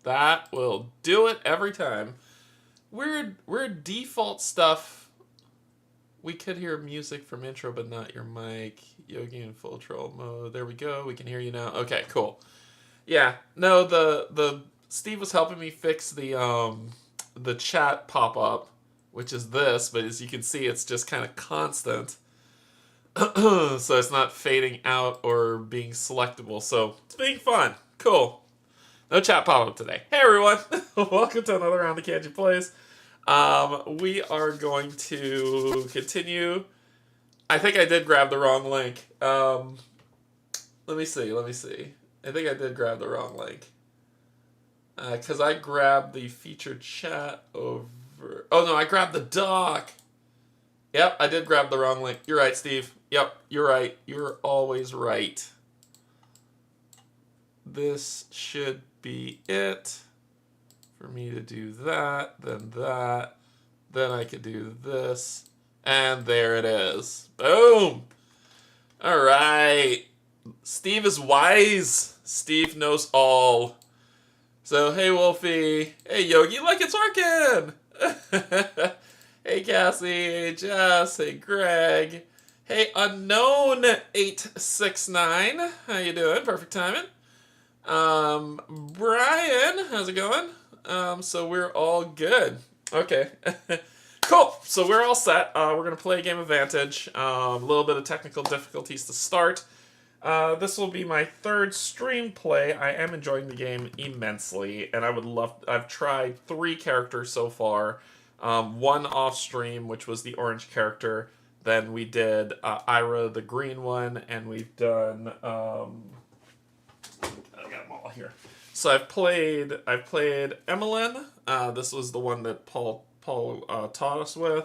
That will do it every time. Weird default stuff. We could hear music from intro, but not your mic. Yogi in full troll mode. There we go. We can hear you now. Okay, cool. Yeah. No, the Steve was helping me fix the chat pop up, which is this, but as you can see, it's just kind of constant. So it's not fading out or being selectable. So it's being fun. Cool. No chat pop-up today. Hey everyone! Welcome to another round of Canje Plays. We are going to continue. I think I did grab the wrong link. Let me see. I think I did grab the wrong link. Because I grabbed the featured chat over... Oh no, I grabbed the doc! Yep, I did grab the wrong link. You're right, Steve. Yep, you're right. You're always right. This should be it. For me to do that, then I could do this, and there it is. Boom! Alright. Steve is wise. Steve knows all. So, hey Wolfie. Hey Yogi, look, it's working! Hey Cassie, hey Jess, hey Greg. Hey Unknown869. How you doing? Perfect timing. Brian, how's it going? So we're all good. Okay. Cool. So we're all set. We're going to play a game of Vantage. A little bit of technical difficulties to start. This will be my third stream play. I am enjoying the game immensely, and I've tried 3 characters so far. One off stream, which was the orange character. Then we did Ira, the green one, and we've done here. So I've played Emmeline. This was the one that Paul taught us with.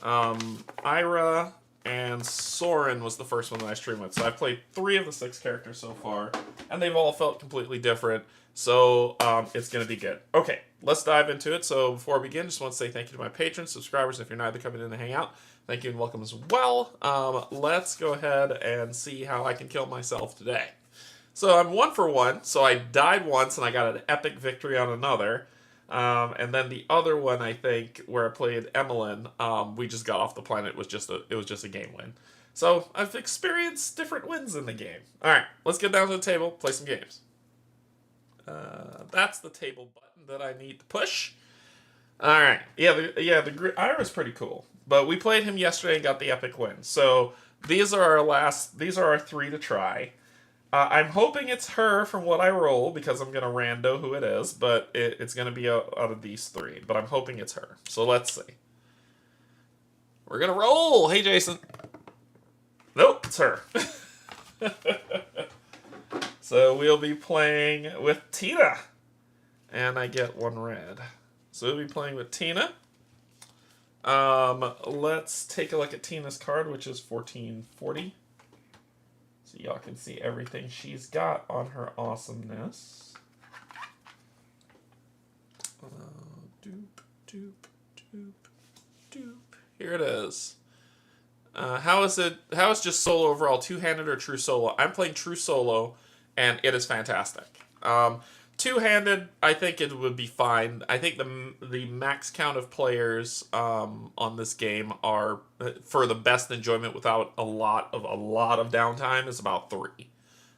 Ira and Soren was the first one that I streamed with. So I've played 3 of the 6 characters so far, and they've all felt completely different. So it's going to be good. Okay, let's dive into it. So before we begin, just want to say thank you to my patrons, subscribers. If you're neither coming in to hang out, thank you and welcome as well. Let's go ahead and see how I can kill myself today. So I'm 1 for 1, so I died once and I got an epic victory on another. And then the other one, I think, where I played Emmeline, we just got off the planet. It was just a game win. So I've experienced different wins in the game. Alright, let's get down to the table, play some games. That's the table button that I need to push. Alright, the Ira's pretty cool. But we played him yesterday and got the epic win. So these are our 3 to try. I'm hoping it's her from what I roll, because I'm going to rando who it is, but it's going to be out of these 3. But I'm hoping it's her. So let's see. We're going to roll! Hey, Jason. Nope, it's her. So we'll be playing with Tina. And I get 1 red. So we'll be playing with Tina. Let's take a look at Tina's card, which is 1440. So y'all can see everything she's got on her awesomeness. Here it is. How is just solo overall? Two-handed or true solo? I'm playing true solo, and it is fantastic. Two-handed, I think it would be fine. I think the max count of players on this game are, for the best enjoyment without a lot of downtime, is about 3.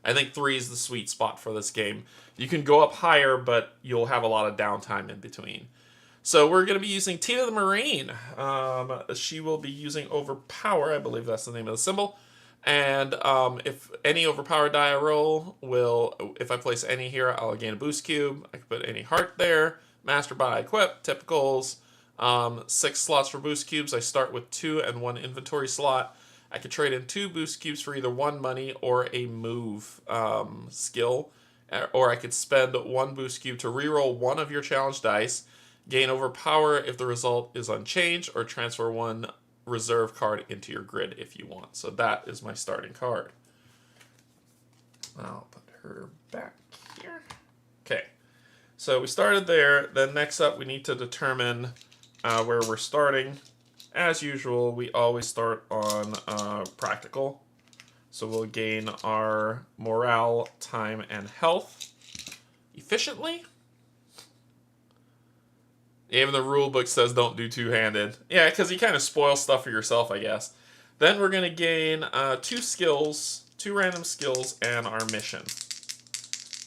I think 3 is the sweet spot for this game. You can go up higher, but you'll have a lot of downtime in between. So we're going to be using Tina the Marine. She will be using Overpower. I believe that's the name of the symbol. And if any overpowered die I roll if I place any here, I'll gain a boost cube. I can put any heart there. Master Bot equip, typicals. 6 slots for boost cubes. I start with 2 and 1 inventory slot. I could trade in 2 boost cubes for either 1 money or a move skill. Or I could spend 1 boost cube to reroll 1 of your challenge dice. Gain overpower if the result is unchanged, or transfer 1 reserve card into your grid if you want. So that is my starting card. I'll put her back here. Okay, so we started there. Then next up we need to determine where we're starting. As usual, we always start on practical. So we'll gain our morale, time, and health efficiently. Even the rule book says don't do two-handed. Yeah, because you kind of spoil stuff for yourself, I guess. Then we're going to gain 2 skills, 2 random skills, and our mission.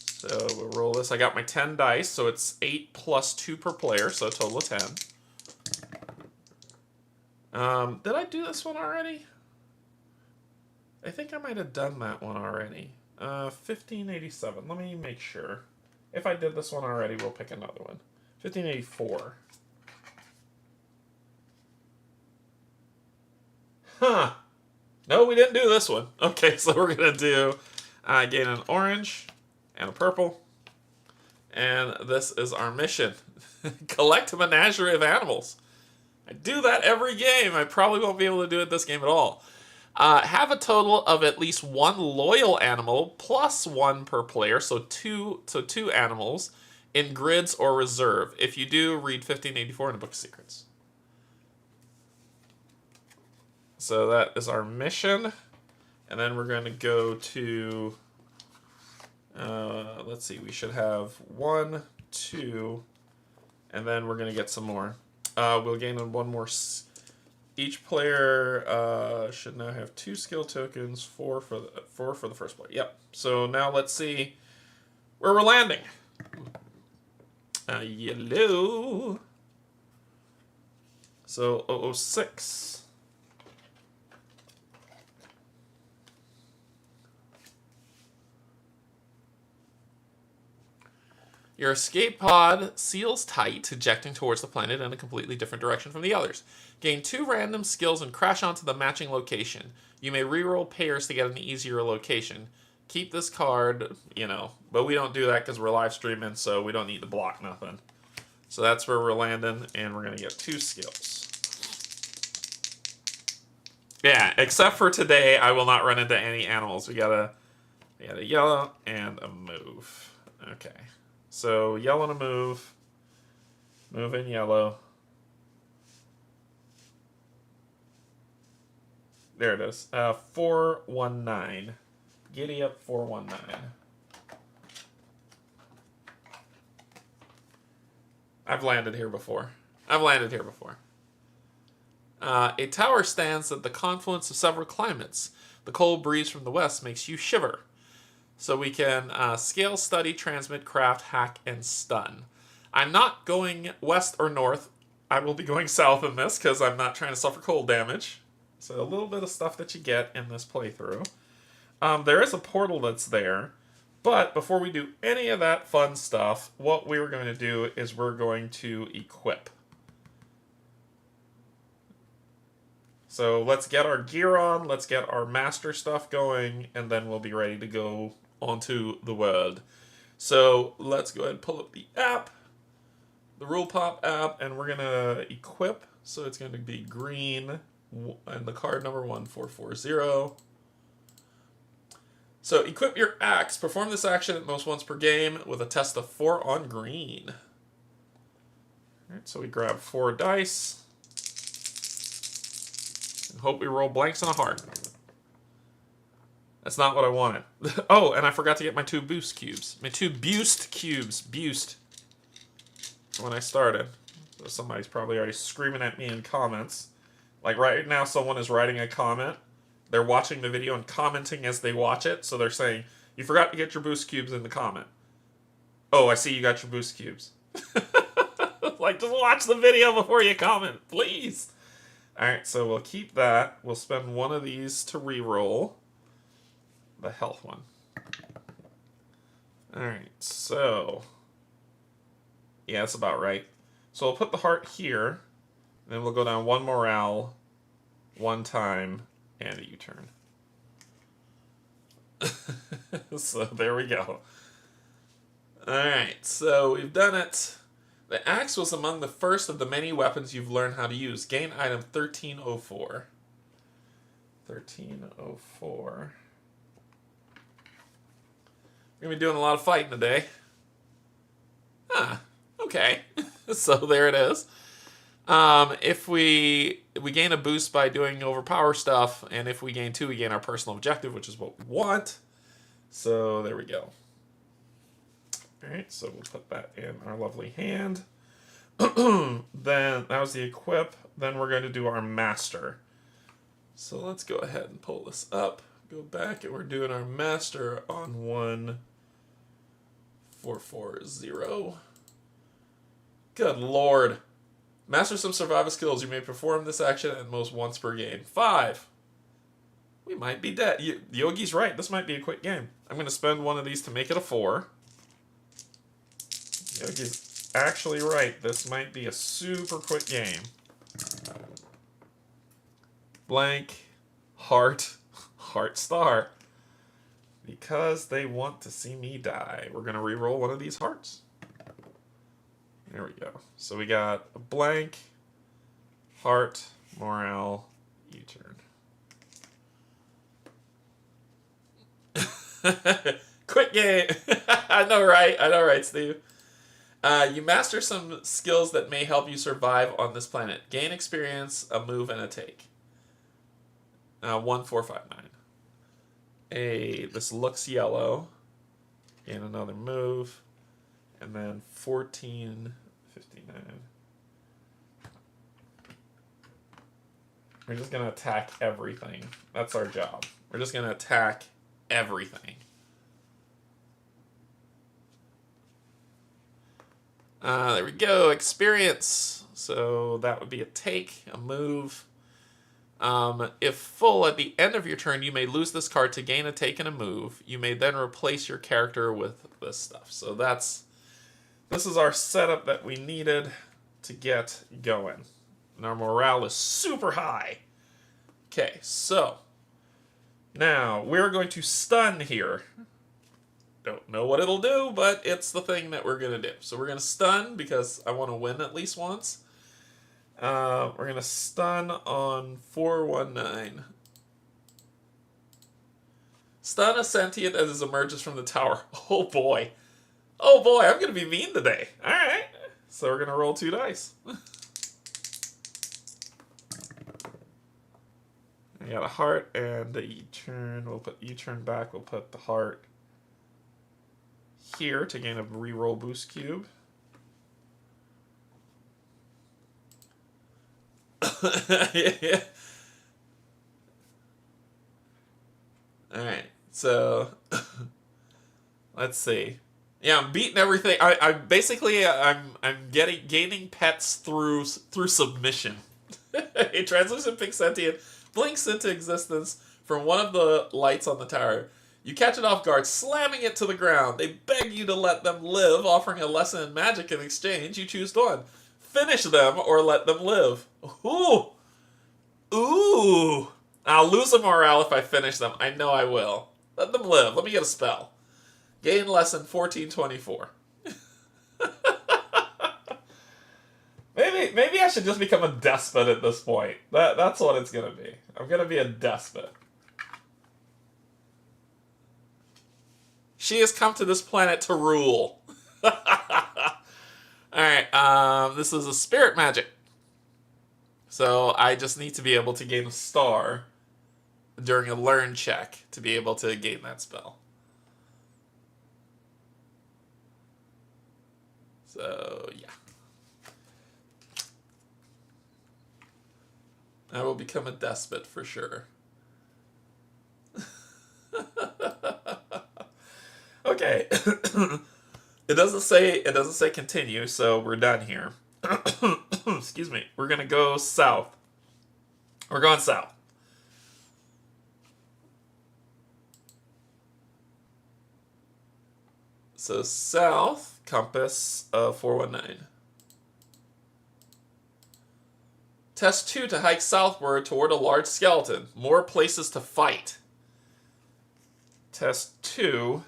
So we'll roll this. I got my 10 dice, so it's 8 plus 2 per player, so a total of 10. Did I do this one already? I think I might have done that one already. 1587. Let me make sure. If I did this one already, we'll pick another one. 1584. Huh. No, we didn't do this one. Okay, so we're going to do gain an orange and a purple. And this is our mission. Collect a menagerie of animals. I do that every game. I probably won't be able to do it this game at all. Have a total of at least 1 loyal animal plus 1 per player, so two animals in grids or reserve. If you do, read 1584 in the Book of Secrets. So that is our mission. And then we're going to go to, let's see, we should have 1, 2, and then we're going to get some more. We'll gain 1 more. Each player should now have 2 skill tokens, 4 for the first player. Yep. So now let's see where we're landing. Yellow. So 006. Your escape pod seals tight, ejecting towards the planet in a completely different direction from the others. Gain 2 random skills and crash onto the matching location. You may reroll pairs to get an easier location. Keep this card, but we don't do that because we're live streaming, so we don't need to block nothing. So that's where we're landing, and we're going to get 2 skills. Yeah, except for today, I will not run into any animals. We got a yellow and a move. Okay. So yellow and a move. Move in yellow. There it is. 419. Giddy up 419. I've landed here before. A tower stands at the confluence of several climates. The cold breeze from the west makes you shiver. So we can scale, study, transmit, craft, hack, and stun. I'm not going west or north. I will be going south in this because I'm not trying to suffer cold damage. So a little bit of stuff that you get in this playthrough. There is a portal that's there. But before we do any of that fun stuff, what we're going to do is we're going to equip. So let's get our gear on, let's get our master stuff going, and then we'll be ready to go onto the world. So let's go ahead and pull up the app, the Rule Pop app, and we're going to equip. So it's going to be green, and the card number 1440. So equip your axe. Perform this action at most once per game with a test of 4 on green. Alright, so we grab 4 dice. And hope we roll blanks and a heart. That's not what I wanted. Oh, and I forgot to get my 2 boost cubes. My 2 boost cubes. Boost. When I started. So somebody's probably already screaming at me in comments. Like right now someone is writing a comment. They're watching the video and commenting as they watch it. So they're saying, you forgot to get your boost cubes in the comment. Oh, I see you got your boost cubes. Like, just watch the video before you comment, please. Alright, so we'll keep that. We'll spend 1 of these to re-roll. The health one. Alright, so... yeah, that's about right. So we'll put the heart here. Then we'll go down 1 morale, 1 time, and a U-turn. So there we go. Alright, so we've done it. The axe was among the first of the many weapons you've learned how to use. Gain item 1304. 1304. We're going to be doing a lot of fighting today. Ah, okay. So there it is. If we gain a boost by doing overpower stuff, and if we gain 2, we gain our personal objective, which is what we want. So there we go. Alright, so we'll put that in our lovely hand. Then that was the equip. Then we're going to do our master. So let's go ahead and pull this up. Go back, and we're doing our master on 1440. Good lord. Master some survival skills. You may perform this action at most once per game. 5. We might be dead. Yogi's right. This might be a quick game. I'm going to spend one of these to make it a 4. Yogi's actually right. This might be a super quick game. Blank. Heart. Heart star. Because they want to see me die. We're going to re-roll one of these hearts. There we go. So we got a blank, heart, morale, U-turn. Quick game. I know, right? I know, right, Steve? You master some skills that may help you survive on this planet. Gain experience, a move, and a take. 1, 4, 5, 9. This looks yellow. Gain another move. And then 14, 59. We're just going to attack everything. That's our job. We're just going to attack everything. There we go. Experience. So that would be a take, a move. If full at the end of your turn, you may lose this card to gain a take and a move. You may then replace your character with this stuff. So this is our setup that we needed to get going. And our morale is super high. Okay, so now we're going to stun here. Don't know what it'll do, but it's the thing that we're going to do. So we're going to stun because I want to win at least once. We're going to stun on 419. Stun a sentient as it emerges from the tower. Oh boy. Oh boy, I'm going to be mean today. Alright. So we're going to roll 2 dice. I got a heart and a U-turn. We'll put U-turn back. We'll put the heart here to gain a reroll boost cube. Yeah. Alright, so let's see. Yeah, I'm beating everything. I'm gaining pets through submission. A translucent pink sentient blinks into existence from one of the lights on the tower. You catch it off guard, slamming it to the ground. They beg you to let them live, offering a lesson in magic in exchange. You choose one. Finish them or let them live. Ooh. Ooh. I'll lose a morale if I finish them. I know I will. Let them live. Let me get a spell. Gain lesson 1424. Maybe I should just become a despot at this point. That's what it's gonna be. I'm gonna be a despot. She has come to this planet to rule. Alright, this is a spirit magic. So I just need to be able to gain a star during a learn check to be able to gain that spell. So, yeah. I will become a despot for sure. Okay. It doesn't say continue, so we're done here. Excuse me. We're gonna go south. We're going south. So south, compass of 419. Test 2 to hike southward toward a large skeleton. More places to fight. Test 2.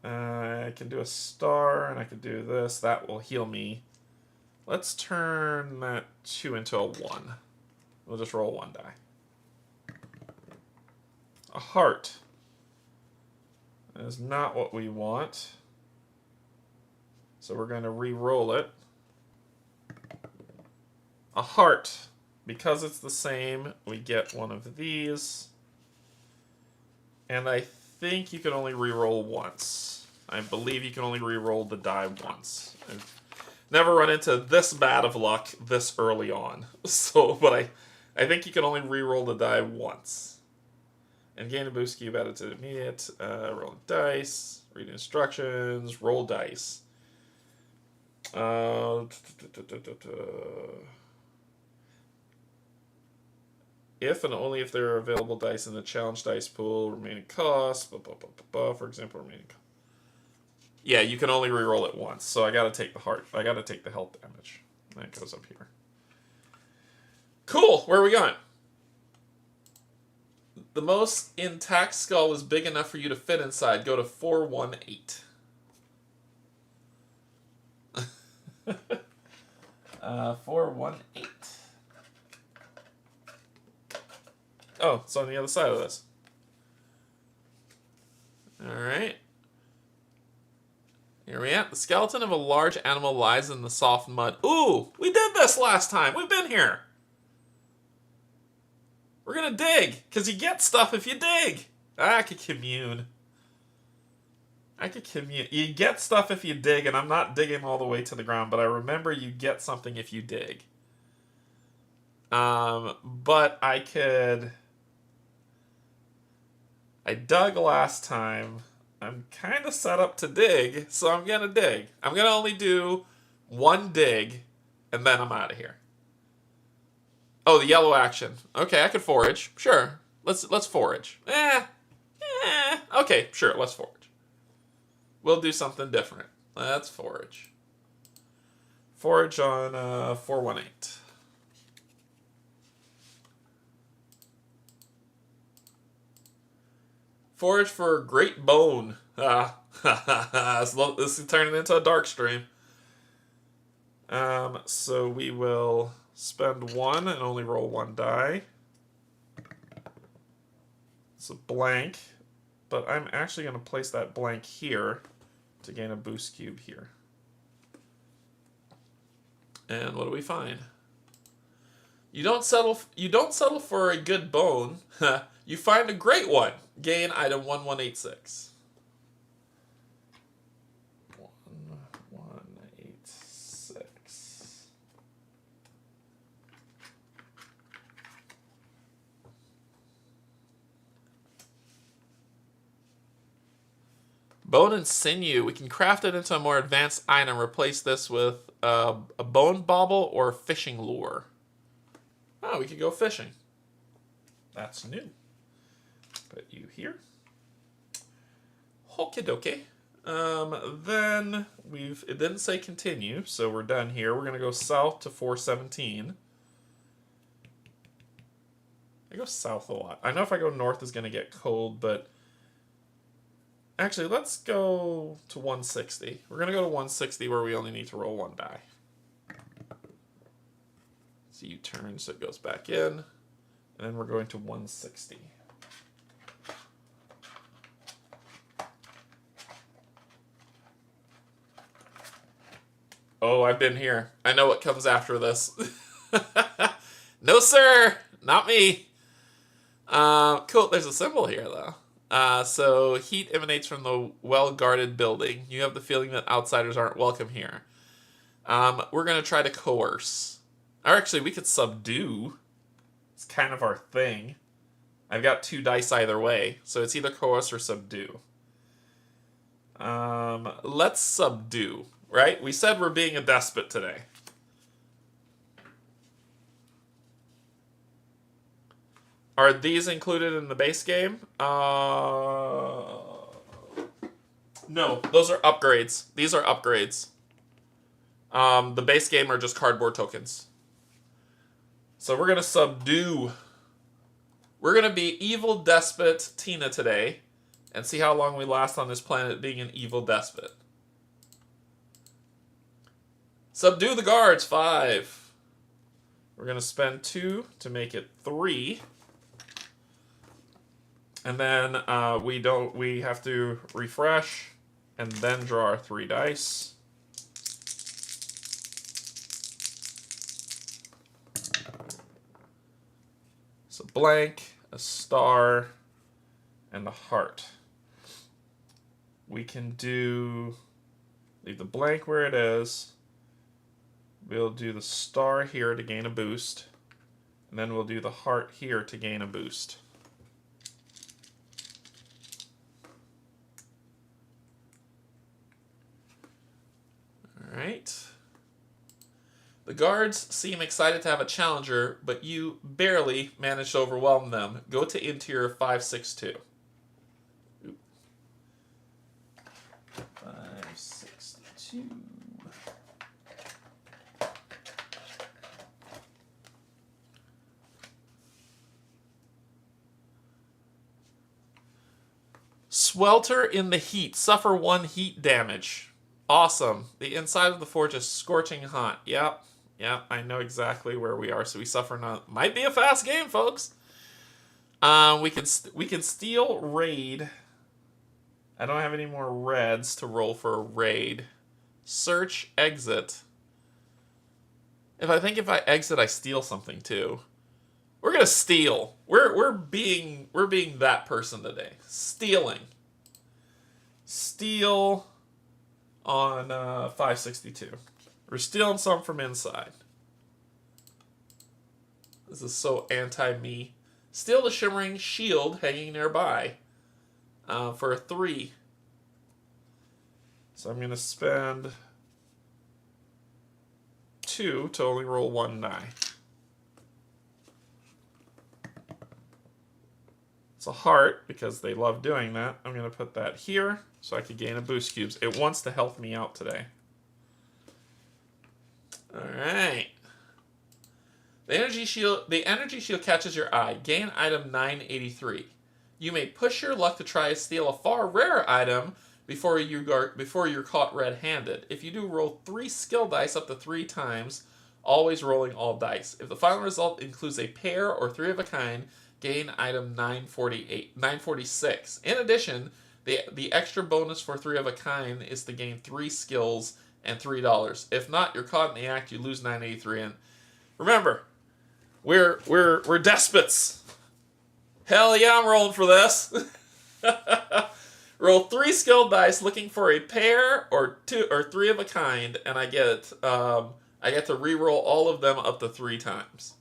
I can do a star, and I can do this. That will heal me. Let's turn that 2 into a 1. We'll just roll 1 die. A heart. That is not what we want. So we're going to re-roll it. A heart. Because it's the same, we get one of these. And I think you can only re-roll once. I believe you can only re-roll the die once. never run into this bad of luck this early on. So, but I think you can only re-roll the die once. And gain a boost cube added to the immediate. Roll dice. Read instructions. Roll dice. If and only if there are available dice in the challenge dice pool, remaining cost, for example, remaining cost. Yeah, you can only re-roll it once, so I gotta take the heart. I gotta take the health damage. That goes up here. Cool, where are we going? The most intact skull is big enough for you to fit inside. Go to 418. 418. Oh, it's on the other side of this. Alright. Here we are. The skeleton of a large animal lies in the soft mud. Ooh, we did this last time. We've been here. We're gonna dig, because you get stuff if you dig. I could commune. You get stuff if you dig, and I'm not digging all the way to the ground, but I remember you get something if you dig. But I dug last time. I'm kind of set up to dig, so I'm gonna dig. I'm gonna only do one dig, and then I'm out of here. Oh, the yellow action. Okay, I could forage. Sure. Let's forage. Okay, sure, let's forage. We'll do something different. Let's forage. Forage on 418. Forage for Great Bone. This is turning into a dark stream. So we will spend one and only roll one die. It's a blank, but I'm actually going to place that blank here to gain a boost cube here. And what do we find? You don't settle for a good bone. You find a great one. Gain item 1186. 1186. Bone and sinew. We can craft it into a more advanced item. Replace this with a bone bauble or a fishing lure. Oh, we could go fishing. That's new. Put you here. Okie dokie. Then it didn't say continue, so we're done here. We're gonna go south to 417. I go south a lot. I know if I go north it's gonna get cold, but actually let's go to 160. We're gonna go to 160 where we only need to roll one die. So you turn so it goes back in, and then we're going to 160. Oh, I've been here. I know what comes after this. No, sir. Not me. Cool. There's a symbol here, though. So heat emanates from the well-guarded building. You have the feeling that outsiders aren't welcome here. We're going to try to coerce. Or actually, we could subdue. It's kind of our thing. I've got 2 dice either way, so it's either coerce or subdue. Let's subdue. Right? We said we're being a despot today. Are these included in the base game? No, those are upgrades. These are upgrades. The base game are just cardboard tokens. So we're going to subdue. We're going to be evil despot Tina today and see how long we last on this planet being an evil despot. Subdue the guards, 5. We're going to spend 2 to make it 3. And then we have to refresh and then draw our 3 dice. So blank, a star, and a heart. We can leave the blank where it is. We'll do the star here to gain a boost. And then we'll do the heart here to gain a boost. Alright. The guards seem excited to have a challenger, but you barely managed to overwhelm them. Go to interior 562. 562. Swelter in the heat. Suffer 1 heat damage. Awesome. The inside of the forge is scorching hot. Yep. Yep. I know exactly where we are. So we suffer none. Might be a fast game, folks. We can steal raid. I don't have any more reds to roll for a raid. Search exit. If I exit, I steal something too. We're gonna steal. We're being that person today. Stealing. Steal on 562. We're stealing some from inside. This is so anti-me. Steal the shimmering shield hanging nearby for a 3. So I'm gonna spend 2 to only roll 1 die. It's a heart, because they love doing that. I'm going to put that here, so I can gain a boost cubes. It wants to help me out today. Alright. The energy shield catches your eye. Gain item 983. You may push your luck to try to steal a far rarer item before you're caught red-handed. If you do, roll 3 skill dice up to 3 times, always rolling all dice. If the final result includes a pair or 3 of a kind, gain item 946. In addition, the extra bonus for 3 of a kind is to gain 3 skills and $3. If not, you're caught in the act, you lose 983. And remember, we're despots. Hell yeah, I'm rolling for this. Roll 3 skill dice looking for a pair or 2 or 3 of a kind, and I get to re-roll all of them up to 3 times.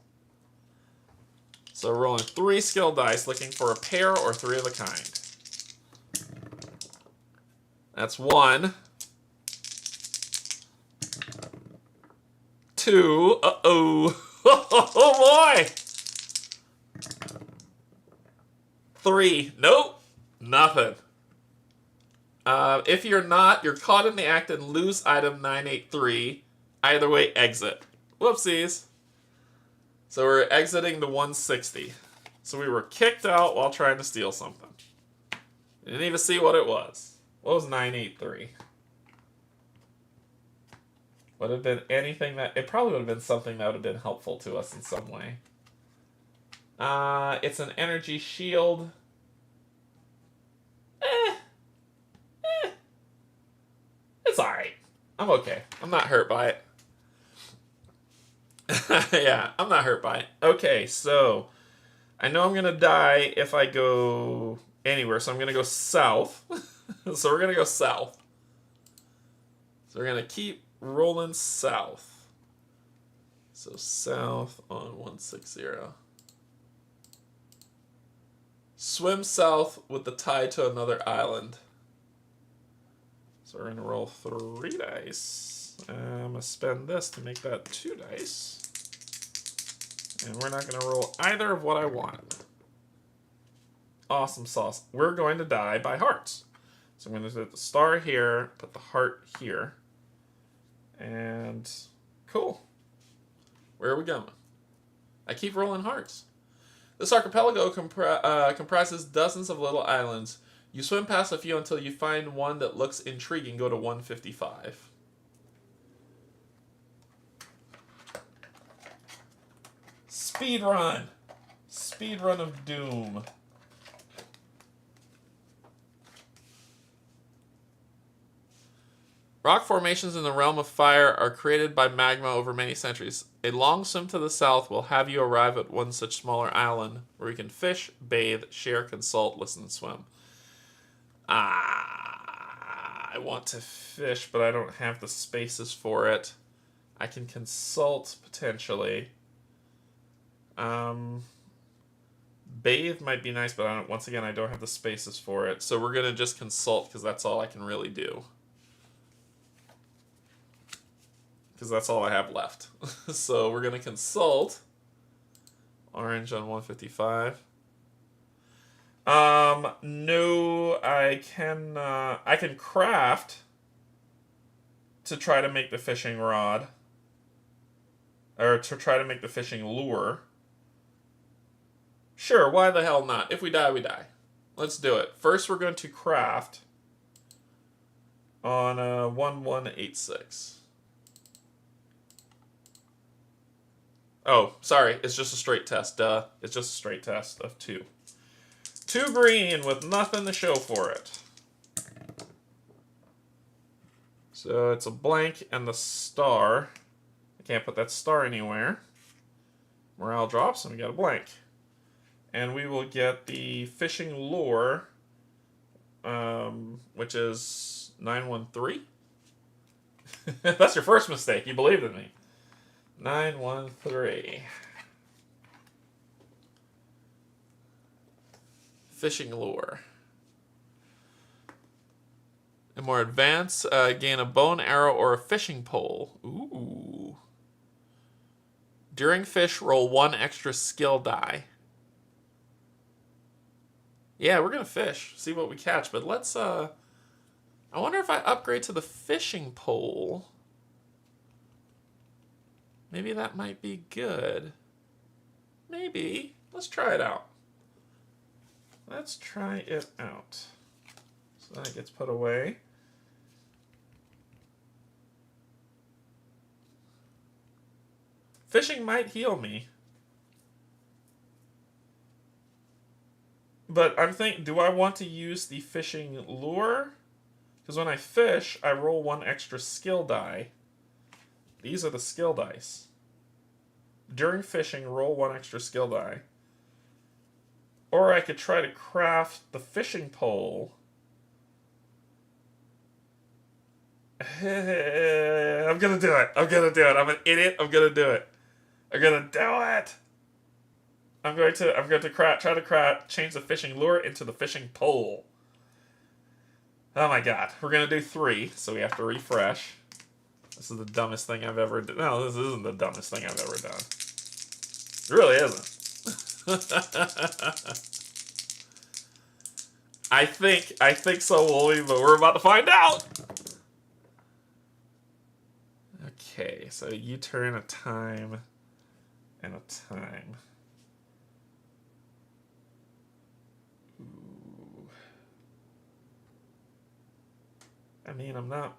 So rolling 3 skill dice, looking for a pair or 3 of a kind. That's 1. 2. Uh-oh. Oh, boy. 3. Nope. Nothing. If you're not, you're caught in the act and lose item 983. Either way, exit. Whoopsies. So we're exiting the 160. So we were kicked out while trying to steal something. Didn't even see what it was. What was 983? Would have been anything that... It probably would have been something that would have been helpful to us in some way. It's an energy shield. It's alright. I'm okay. I'm not hurt by it. Yeah, I'm not hurt by it. Okay, so I know I'm gonna die if I go anywhere, so I'm gonna go south. So we're gonna go south. So we're gonna keep rolling south. So south on 160. Swim south with the tide to another island. So we're gonna roll 3 dice. I'm gonna spend this to make that 2 dice. And we're not going to roll either of what I want. Awesome sauce. We're going to die by hearts. So I'm going to put the star here, put the heart here. And cool. Where are we going? I keep rolling hearts. This archipelago comprises dozens of little islands. You swim past a few until you find one that looks intriguing. Go to 155. Speedrun! Speedrun of Doom. Rock formations in the realm of fire are created by magma over many centuries. A long swim to the south will have you arrive at one such smaller island where you can fish, bathe, share, consult, listen, and swim. I want to fish, but I don't have the spaces for it. I can consult potentially. Bathe might be nice, but once again, I don't have the spaces for it. So we're going to just consult because that's all I can really do. Because that's all I have left. So we're going to consult. Orange on 155. No, I can craft to try to make the fishing rod. Or to try to make the fishing lure. Sure, why the hell not? If we die, we die. Let's do it. First, we're going to craft on 1186. Oh, sorry. It's just a straight test. Duh. It's just a straight test of 2. 2 green with nothing to show for it. So it's a blank and the star. I can't put that star anywhere. Morale drops and we got a blank. And we will get the fishing lure, which is 913. That's your first mistake. You believed in me. 913. Fishing lure. And more advanced, gain a bow and arrow or a fishing pole. Ooh. During fish, roll 1 extra skill die. Yeah, we're going to fish, see what we catch. But let's, I wonder if I upgrade to the fishing pole. Maybe that might be good. Maybe. Let's try it out. Let's try it out. So that gets put away. Fishing might heal me. But I'm thinking, do I want to use the fishing lure? Because when I fish, I roll 1 extra skill die. These are the skill dice. During fishing, roll 1 extra skill die. Or I could try to craft the fishing pole. I'm gonna do it. I'm gonna do it. I'm an idiot. I'm gonna do it. I'm gonna do it. I'm going to try to change the fishing lure into the fishing pole. Oh my god. We're going to do 3, so we have to refresh. This is the dumbest thing I've ever done. No, this isn't the dumbest thing I've ever done. It really isn't. I think so, Wooly, but we're about to find out. Okay, so you turn a time and a time. I mean, I'm not...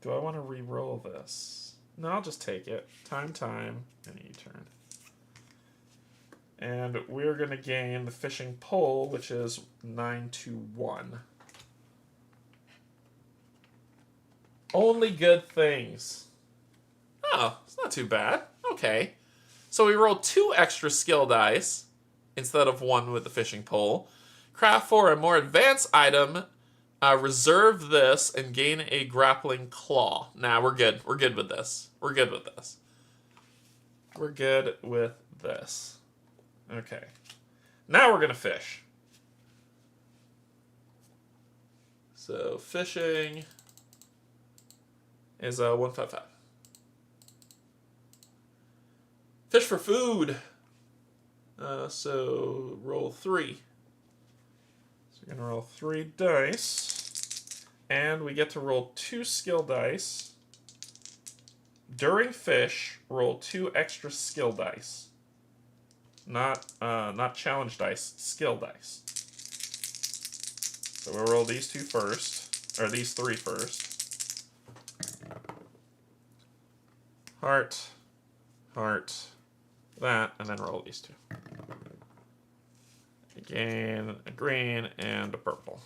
do I want to re-roll this? No, I'll just take it. Time, and U-turn. And we're going to gain the fishing pole, which is 921. Only good things. Oh, it's not too bad. Okay. So we roll 2 extra skill dice instead of 1 with the fishing pole. Craft for a more advanced item. Reserve this and gain a grappling claw. Nah, we're good. We're good with this. We're good with this. We're good with this. Okay. Now we're going to fish. So fishing is 155. Fish for food. So roll 3. So we're going to roll 3 dice. And we get to roll 2 skill dice. During fish, roll 2 extra skill dice. Not challenge dice, skill dice. So we'll roll these 2 first, or these 3 first. Heart, that, and then roll these 2. Again, a green and a purple.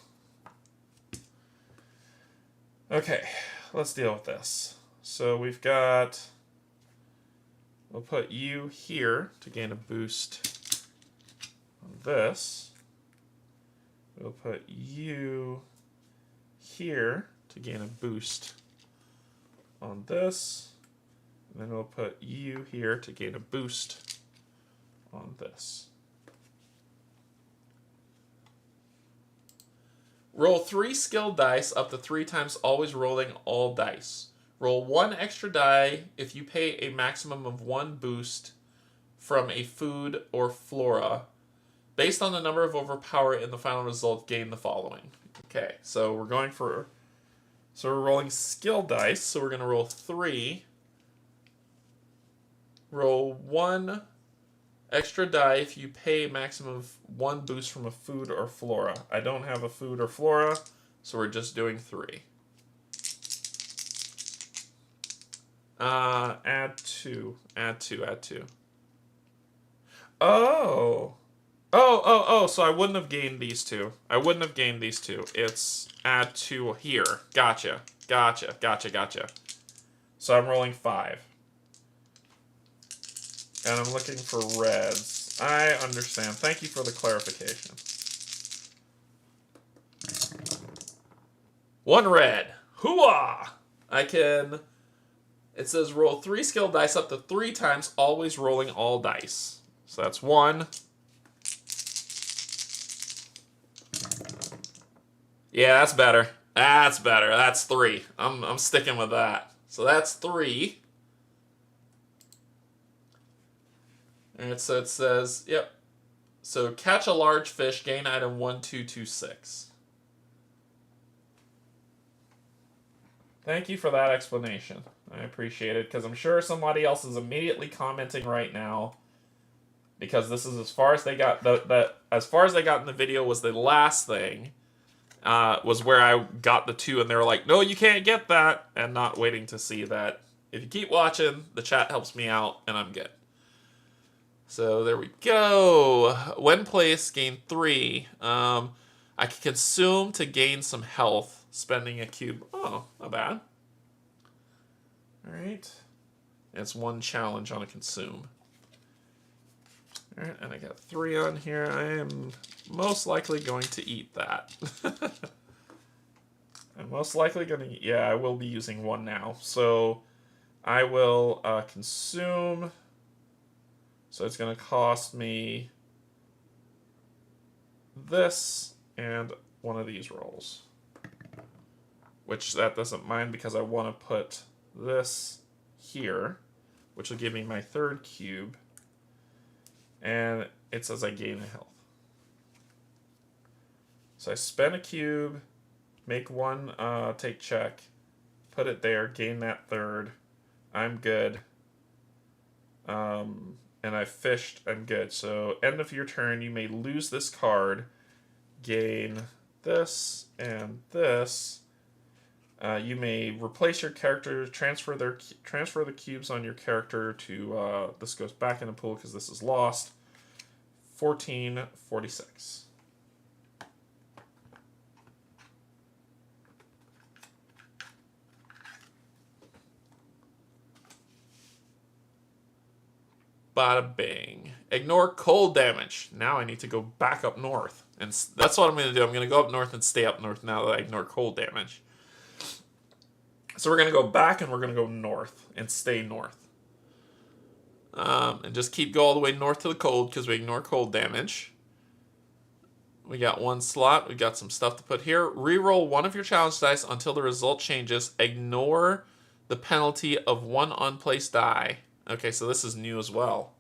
Okay, let's deal with this. So we've got, we'll put you here to gain a boost on this. We'll put you here to gain a boost on this. And then we'll put U here to gain a boost on this. Roll 3 skill dice up to 3 times, always rolling all dice. Roll 1 extra die if you pay a maximum of 1 boost from a food or flora. Based on the number of overpower in the final result, gain the following. Okay, so we're going for... So we're rolling skill dice, so we're going to roll 3. Roll 1 extra die if you pay a maximum of 1 boost from a food or flora. I don't have a food or flora, so we're just doing 3. Add 2. Add 2. Add 2. Oh! So I wouldn't have gained these 2. I wouldn't have gained these 2. It's add 2 here. Gotcha. So I'm rolling 5. And I'm looking for reds. I understand. Thank you for the clarification. 1 red. Hooah! I can... It says roll 3 skill dice up to 3 times, always rolling all dice. So that's 1. Yeah, that's better. That's better. That's 3. I'm sticking with that. So that's 3. And so it says, yep. So catch a large fish, gain item 1226. Thank you for that explanation. I appreciate it, because I'm sure somebody else is immediately commenting right now, because this is as far as they got. As far as they got in the video was the last thing, was where I got the 2, and they were like, "No, you can't get that," and not waiting to see that. If you keep watching, the chat helps me out, and I'm good. So there we go. When placed, gain 3. I can consume to gain some health, spending a cube. Oh, not bad. Alright. It's 1 challenge on a consume. Alright, and I got 3 on here. I am most likely going to eat that. I'm most likely going to... Yeah, I will be using 1 now. So I will consume... So it's going to cost me this and 1 of these rolls. Which that doesn't mind because I want to put this here, which will give me my 3rd cube. And it says I gain a health. So I spend a cube, make 1 take check, put it there, gain that 3rd. I'm good. And I fished, I'm good. So, end of your turn, you may lose this card, gain this and this. You may replace your character, transfer the cubes on your character to, this goes back in the pool because this is lost. 1446. Bada bing. Ignore cold damage. Now I need to go back up north. And that's what I'm going to do. I'm going to go up north and stay up north now that I ignore cold damage. So we're going to go back and we're going to go north and stay north. And just keep go all the way north to the cold because we ignore cold damage. We got 1 slot. We got some stuff to put here. Reroll 1 of your challenge dice until the result changes. Ignore the penalty of 1 unplaced die. Okay, so this is new as well.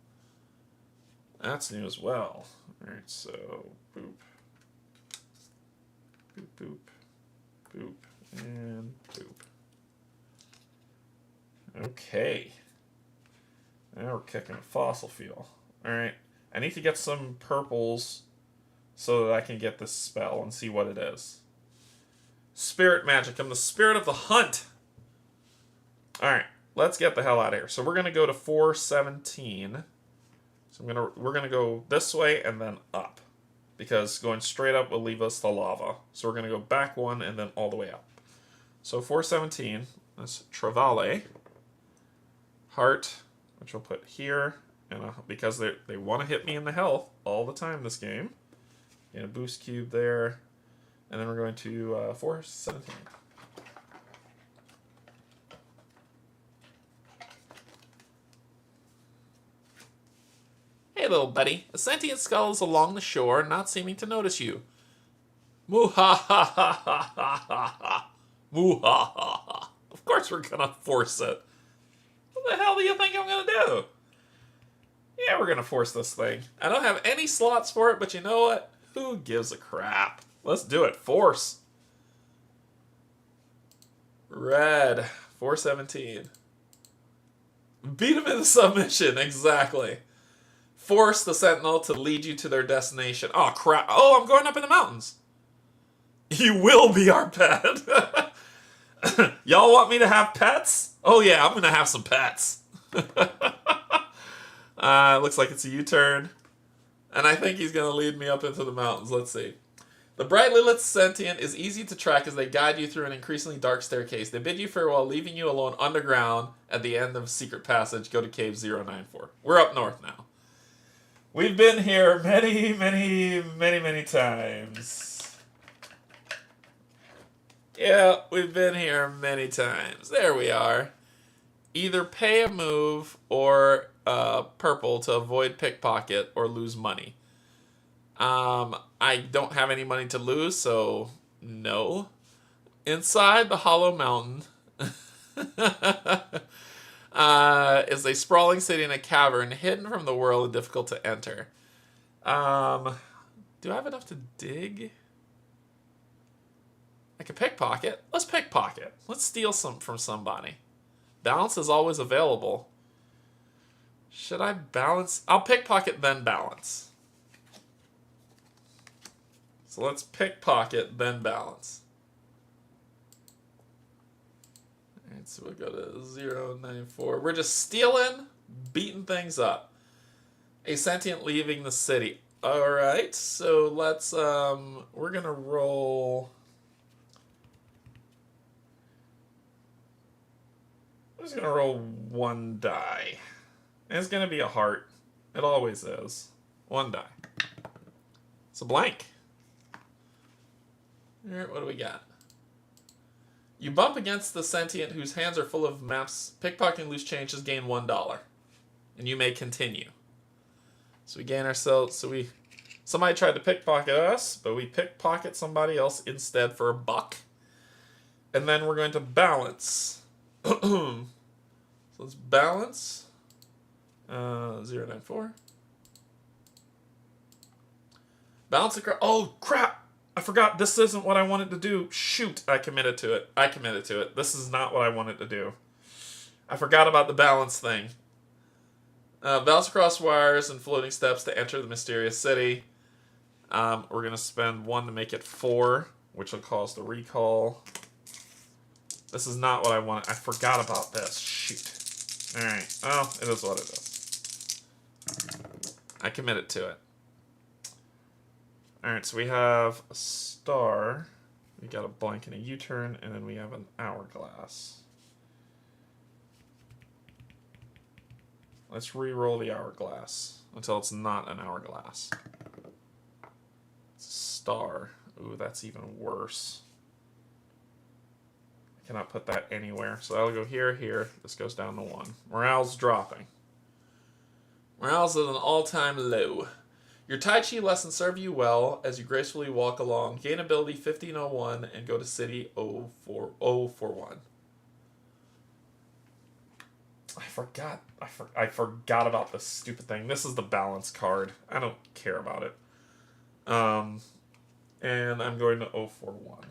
That's new as well. Alright, so boop. Boop, boop. Boop. And boop. Okay. Now we're kicking a fossil fuel. Alright. I need to get some purples so that I can get this spell and see what it is. Spirit magic. I'm the spirit of the hunt. Alright. Let's get the hell out of here. So we're going to go to 417. So we're going to go this way and then up. Because going straight up will leave us the lava. So we're going to go back 1 and then all the way up. So 417. That's Travale. Heart, which we'll put here. And because they want to hit me in the health all the time this game. And a boost cube there. And then we're going to 417. little buddy. A sentient skull is along the shore, not seeming to notice you. Moo-ha-ha-ha-ha-ha-ha. Moo-ha-ha-ha. Of course we're gonna force it. What the hell do you think I'm gonna do? Yeah, we're gonna force this thing. I don't have any slots for it, but you know what? Who gives a crap? Let's do it. Force. Red. 417. Beat him into submission. Exactly. Force the Sentinel to lead you to their destination. Oh, crap. Oh, I'm going up in the mountains. You will be our pet. Y'all want me to have pets? Oh, yeah, I'm going to have some pets. Looks like it's a U-turn. And I think he's going to lead me up into the mountains. Let's see. The brightly lit sentient is easy to track as they guide you through an increasingly dark staircase. They bid you farewell, leaving you alone underground at the end of Secret Passage. Go to Cave 094. We're up north now. We've been here many, many, many, many times. Yeah, we've been here many times. There we are. Either pay a move or purple to avoid pickpocket or lose money. I don't have any money to lose, so no. Inside the Hollow Mountain is a sprawling city in a cavern, hidden from the world and difficult to enter. Do I have enough to dig? I can pickpocket. Let's pickpocket. Let's steal some from somebody. Balance is always available. Should I balance? I'll pickpocket, then balance. So let's pickpocket, then balance. Alright, so we'll go to 094. We're just stealing, beating things up. A sentient leaving the city. Alright, so let's, we're gonna roll... I'm just gonna roll one die. And it's gonna be a heart. It always is. One die. It's a blank. Alright, what do we got? You bump against the sentient whose hands are full of maps. Pickpocketing loose change has gained $1. And you may continue. So we gain ourselves, somebody tried to pickpocket us, but we pickpocket somebody else instead for $1. And then we're going to balance. So let's balance. 094. Balance across. Oh, crap! I forgot. This isn't what I wanted to do. Shoot, I committed to it. This is not what I wanted to do. I forgot about the balance thing. Balance across wires and floating steps to enter the mysterious city. We're going to spend 1 to make it 4, which will cause the recall. This is not what I wanted. I forgot about this. Shoot. Alright. Well, it is what it is. I committed to it. Alright, so we have a star. We got a blank and a U-turn, and then we have an hourglass. Let's re-roll the hourglass until it's not an hourglass. It's a star. Ooh, that's even worse. I cannot put that anywhere. So that'll go here, here. This goes down to 1. Morale's dropping. Morale's at an all-time low. Your Tai Chi lesson serve you well as you gracefully walk along. Gain ability 1501 and go to city 041. I forgot about this stupid thing. This is the balance card. I don't care about it. And I'm going to 041.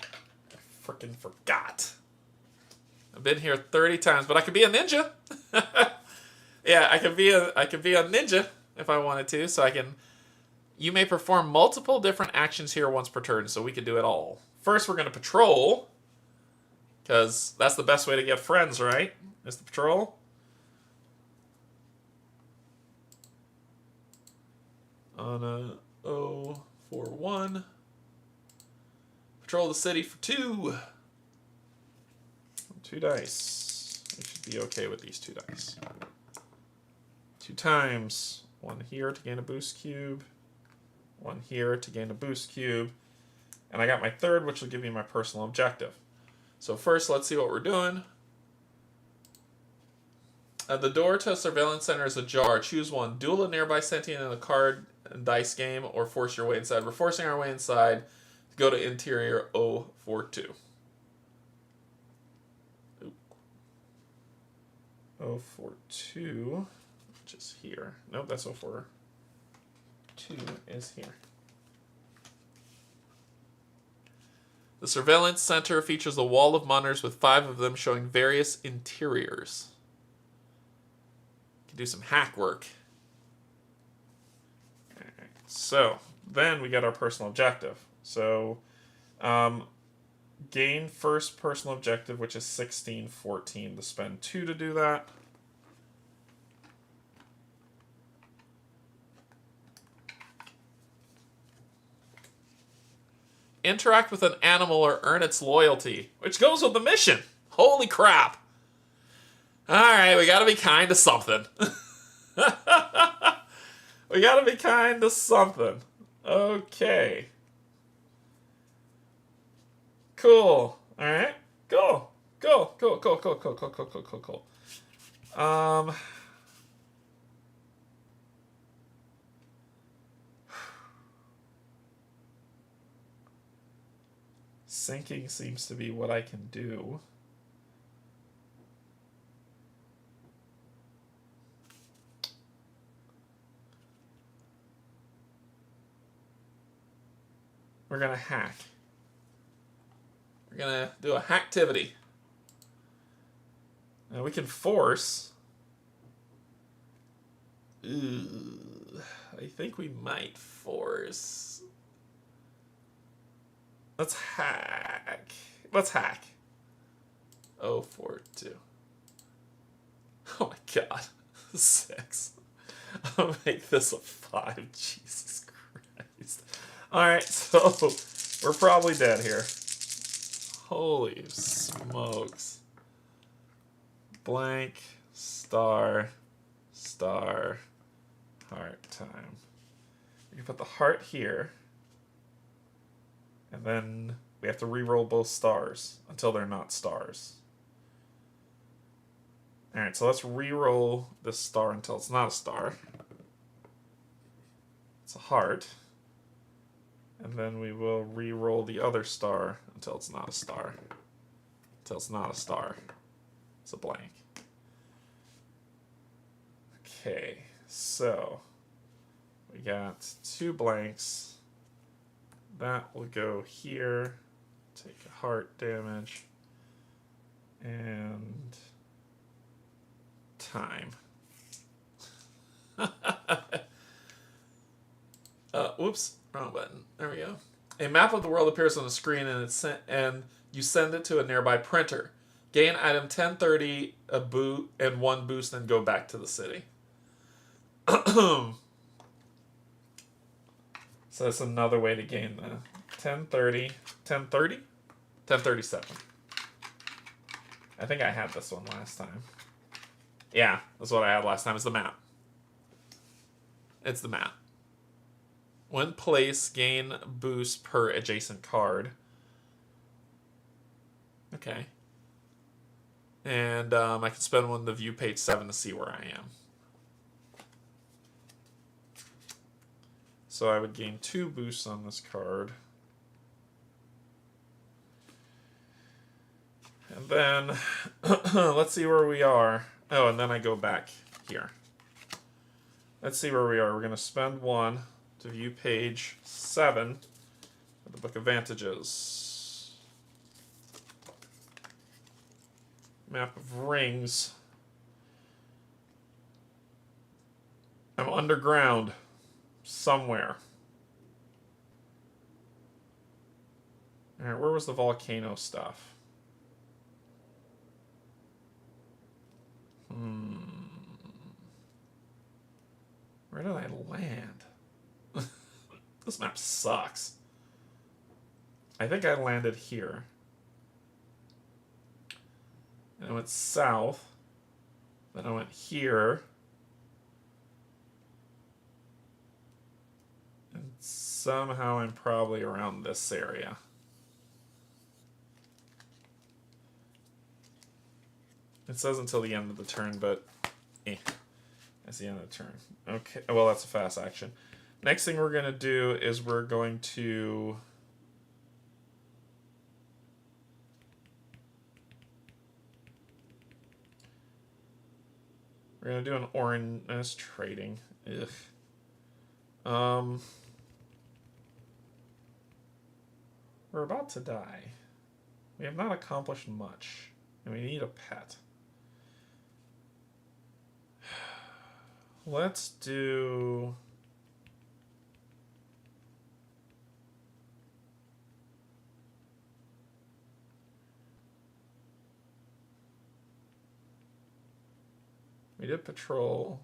I freaking forgot. I've been here 30 times, but I could be a ninja. Yeah, I could be a ninja if I wanted to, so I can... You may perform multiple different actions here once per turn, so we could do it all. First, we're going to patrol, because that's the best way to get friends, right? Is the patrol. On a 041. Patrol the city for 2. 2 dice. We should be okay with these 2 dice. 2 times. 1 here to gain a boost cube. 1 here to gain a boost cube. And I got my 3rd, which will give me my personal objective. So first, let's see what we're doing. The door to a surveillance center is ajar. Choose one. Duel a nearby sentient in a card and dice game, or force your way inside. We're forcing our way inside. Go to interior 042. 042, which is here. Nope, that's 042 is here. The surveillance center features a wall of monitors with 5 of them showing various interiors. You can do some hack work. Alright, so then we get our personal objective. So, gain first personal objective, which is 1614. To spend 2 to do that. Interact with an animal or earn its loyalty, which goes with the mission. Holy crap. Alright, we gotta be kind to something. We gotta be kind to something. Okay. Cool. Alright. Cool. Cool. Cool. Cool. Cool. Cool. Cool. Cool. Cool. Cool. Cool. Sinking seems to be what I can do. We're gonna hack. We're gonna do a hacktivity. Now we can force. Ooh, I think we might force. Let's hack. Let's hack. 042. Oh my god. 6. I'll make this a 5. Jesus Christ. Alright, so we're probably dead here. Holy smokes. Blank, star, star, heart time. We can put the heart here. And then we have to re-roll both stars until they're not stars. Alright, so let's re-roll this star until it's not a star. It's a heart. And then we will re-roll the other star until it's not a star. Until it's not a star. It's a blank. Okay, so we got 2 blanks. That will go here. Take a heart damage. And time. Whoops, wrong button. There we go. A map of the world appears on the screen, and you send it to a nearby printer. Gain item 1030, a boot, and 1 boost, and go back to the city. So that's another way to gain the 1030. 1030? 1037. I think I had this one last time. Yeah, that's what I had last time. It's the map. It's the map. When placed, gain boost per adjacent card. Okay. And I can spend 1 to view page 7 to see where I am. So I would gain 2 boosts on this card. And then, let's see where we are. Oh, and then I go back here. Let's see where we are. We're going to spend 1 to view page 7 of the Book of Vantages. Map of rings. I'm underground. Somewhere. Alright, where was the volcano stuff? Where did I land? This map sucks. I think I landed here. And I went south. Then I went here. And somehow I'm probably around this area. It says until the end of the turn, but That's the end of the turn. Okay, well, that's a fast action. Next thing we're going to do is we're going to... We're going to do an orange... That's trading. Ugh. We're about to die. We have not accomplished much. And we need a pet. Let's do... We did patrol.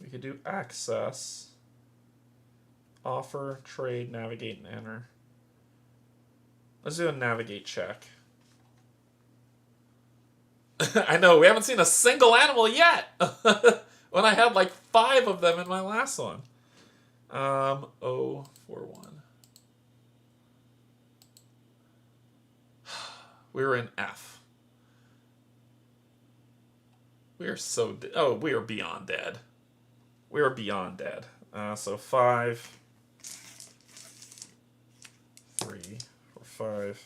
We could do access. Offer, trade, navigate, and enter. Let's do a navigate check. I know, we haven't seen a single animal yet! When I had like 5 of them in my last one. 041. We were in F. We are so... we are beyond dead. We are beyond dead. So 5... 3, 4, 5.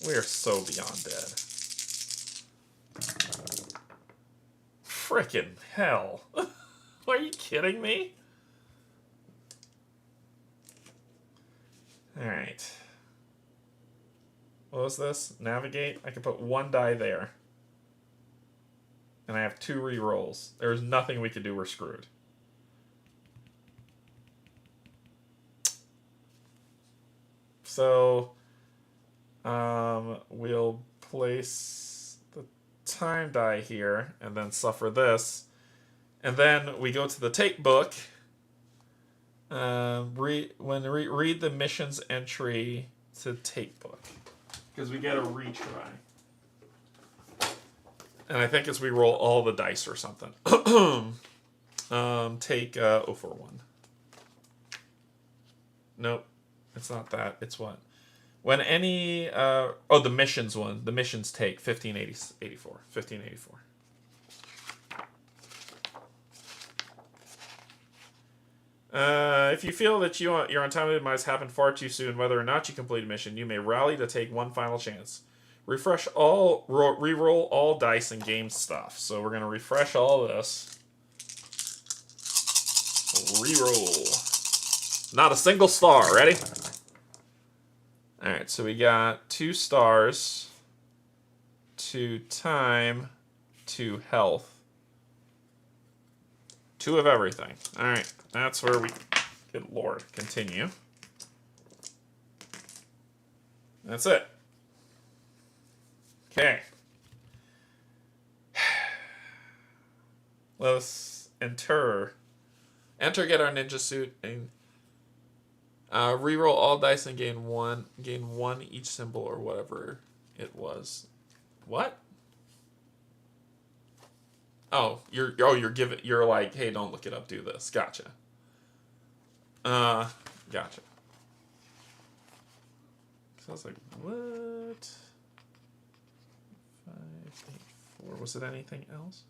We are so beyond dead. Frickin' hell. Are you kidding me? Alright. What was this? Navigate? I can put 1 die there. And I have 2 re-rolls. There's nothing we could do. We're screwed. So, we'll place the time die here, and then suffer this. And then we go to the tape book. Read the missions entry to tape book. Because we get a retry. And I think it's we roll all the dice or something. Take 041. Nope. It's not that. It's what? When any... the missions one. The missions take 1584. 1584. If you feel that your untimely demise happened far too soon, whether or not you complete a mission, you may rally to take 1 final chance. Refresh all, re-roll all dice and game stuff. So we're going to refresh all this. Re-roll. Not a single star. Ready? Alright, so we got 2 stars, 2 time, 2 health. 2 of everything. Alright, that's where we... Good lord. Continue. That's it. Okay. Let's enter. Enter, get our ninja suit, and reroll all dice and gain 1. Gain 1 each symbol or whatever it was. What? Oh, you're like, hey, don't look it up, do this. Gotcha. Gotcha. So I was like, what? 5, 8, 4. Was it anything else?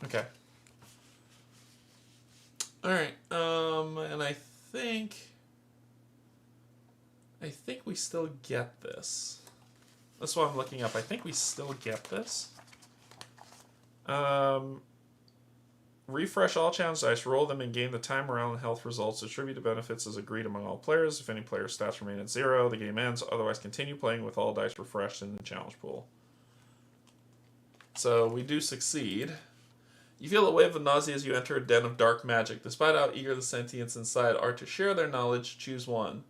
Okay. All right. And I think we still get this. That's what I'm looking up. I think we still get this. Refresh all challenge dice, roll them, and gain the time, morale, and health results. Distribute the benefits as agreed among all players. If any player's stats remain at 0, the game ends. Otherwise, continue playing with all dice refreshed in the challenge pool. So we do succeed. You feel a wave of nausea as you enter a den of dark magic. Despite how eager the sentients inside are to share their knowledge, choose one.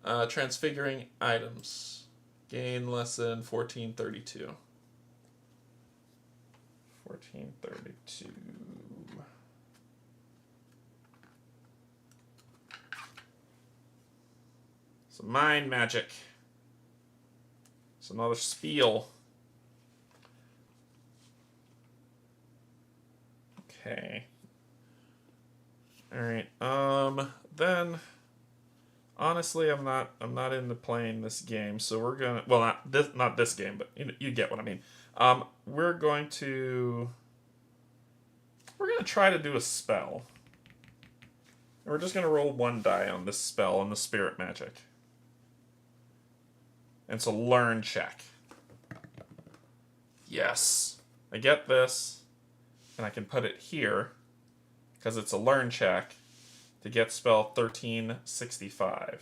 Transfiguring items. Gain lesson 1432. 1432. So mind magic. It's another spiel. Okay. Alright, then honestly I'm not into playing this game, so we're gonna, well, not this game, but you get what I mean. We're going to try to do a spell. And we're just gonna roll one die on this spell on the spirit magic. And it's a learn check. Yes. I get this, and I can put it here, because it's a learn check, to get spell 1365.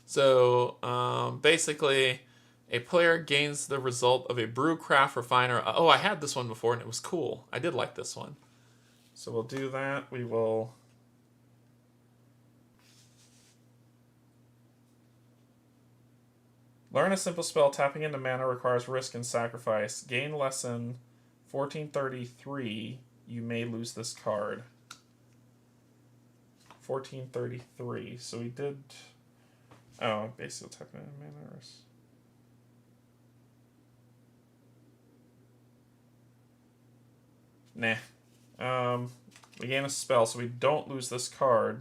So, basically, a player gains the result of a brew, craft, refiner. Oh, I had this one before, and it was cool. I did like this one. So we'll do that. We will... Learn a simple spell. Tapping into mana requires risk and sacrifice. Gain lesson 1433. You may lose this card. 1433. So we did... Oh, basically tapping into mana risk. Nah. We gain a spell, so we don't lose this card.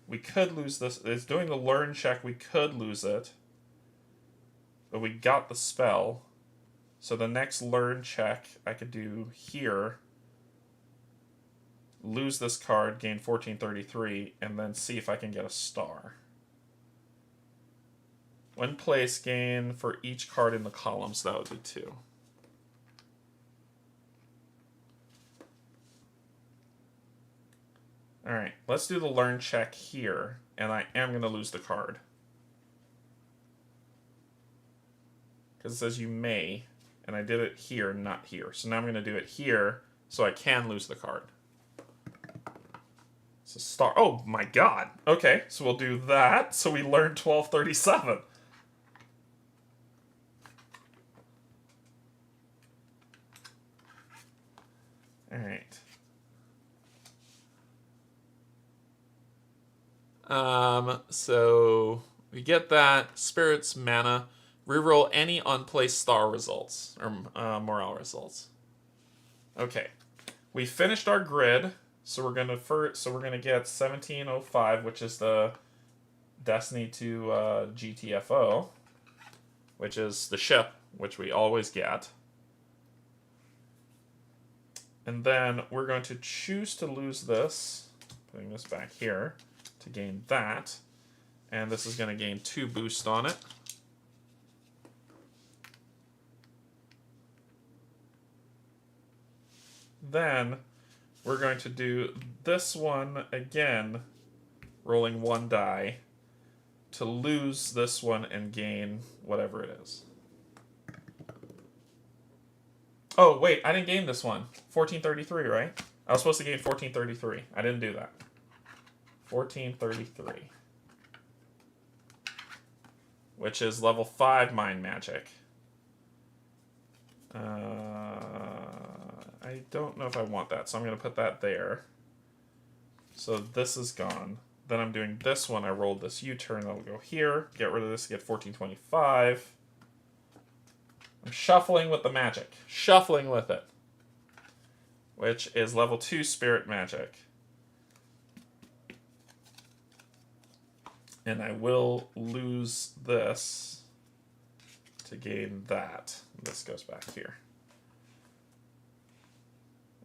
We could lose this. It's doing the learn check. We could lose it. But we got the spell. So the next learn check I could do here. Lose this card, gain 1433, and then see if I can get a star. When placed, gain for each card in the column, so that would be 2. Alright, let's do the learn check here, and I am going to lose the card. Because it says you may, and I did it here, not here. So now I'm going to do it here, so I can lose the card. It's a star. Oh my god! Okay, so we'll do that, so we learn 1237. Alright. So we get that. Spirit's mana. Reroll any unplaced star results, or morale results. Okay. We finished our grid, so we're gonna get 1705, which is the Destiny 2 GTFO, which is the ship, which we always get. And then we're going to choose to lose this, putting this back here, to gain that. And this is going to gain 2 boost on it. Then we're going to do this one again, rolling 1 die, to lose this one and gain whatever it is. Oh, wait, I didn't gain this one. 1433, right? I was supposed to gain 1433. I didn't do that. 1433. Which is level 5 mind magic. I don't know if I want that, so I'm going to put that there. So this is gone. Then I'm doing this one. I rolled this U-turn. That'll go here. Get rid of this to get 1425. I'm shuffling with the magic. Shuffling with it. Which is level 2 spirit magic. And I will lose this to gain that. This goes back here.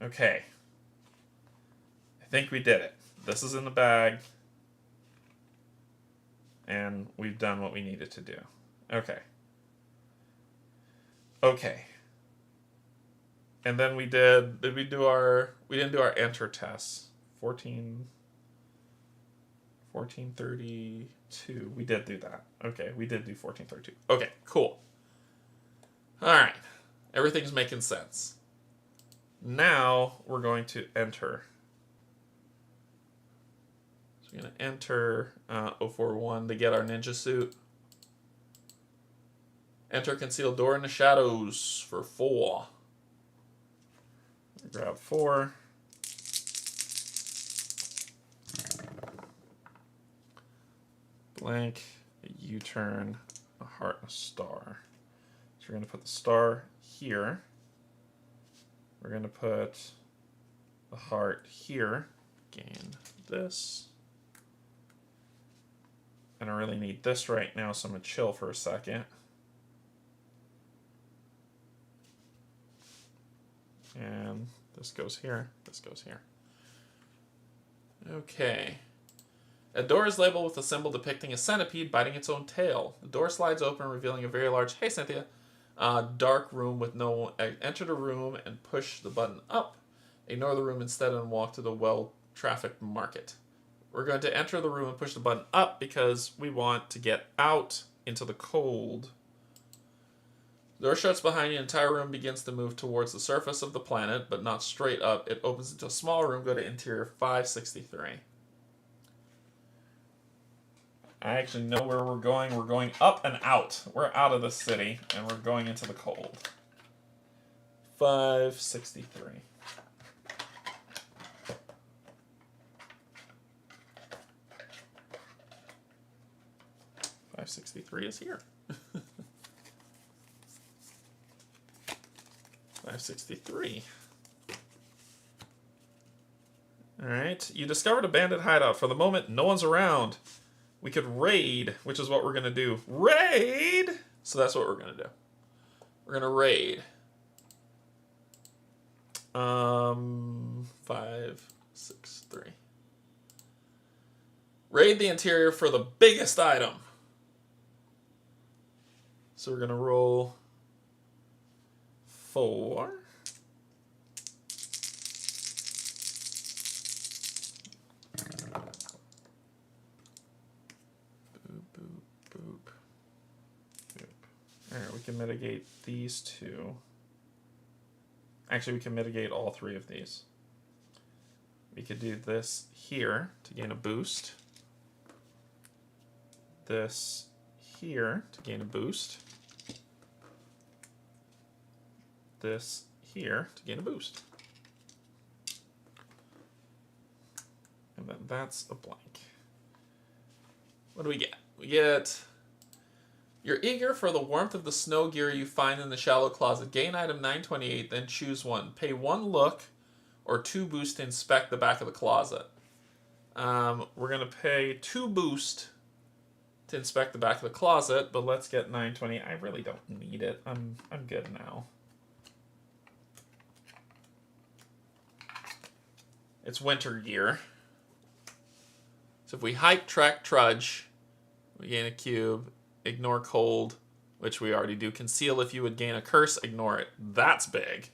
Okay. I think we did it. This is in the bag. And we've done what we needed to do. Okay. Okay. And then we did we didn't do our enter tests. 1432. We did do that. Okay, we did do 1432. Okay, cool. Alright. Everything's making sense. Now we're going to enter. So we're going to enter 041 to get our ninja suit. Enter concealed door in the shadows for 4. Grab 4. Blank, a U-turn, a heart, and a star. So we're going to put the star here. We're going to put the heart here. Gain this. And I really need this right now, so I'm going to chill for a second. And this goes here, this goes here. Okay. A door is labeled with a symbol depicting a centipede biting its own tail. The door slides open, revealing a very large, hey Cynthia, dark room with no... Enter the room and push the button up. Ignore the room instead and walk to the well-trafficked market. We're going to enter the room and push the button up because we want to get out into the cold. The door shuts behind you. The entire room begins to move towards the surface of the planet, but not straight up. It opens into a small room. Go to interior 563. I actually know where we're going. We're going up and out. We're out of the city, and we're going into the cold. 563. 563 is here. 563. Alright, you discovered a bandit hideout. For the moment, no one's around. We could raid, which is what we're going to do. Raid! So that's what we're going to do. We're going to raid. 563. Raid the interior for the biggest item. So we're going to roll 4. Alright, we can mitigate these 2. Actually, we can mitigate all 3 of these. We could do this here to gain a boost. This here to gain a boost. This here to gain a boost. And then that's a blank. What do we get? We get... You're eager for the warmth of the snow gear you find in the shallow closet. Gain item 928, then choose 1. Pay 1 look or 2 boost to inspect the back of the closet. We're going to pay 2 boost to inspect the back of the closet, but let's get 920. I really don't need it. I'm good now. It's winter gear. So if we hike, trek, trudge, we gain a cube. Ignore cold, which we already do. Conceal if you would gain a curse. Ignore it. That's big.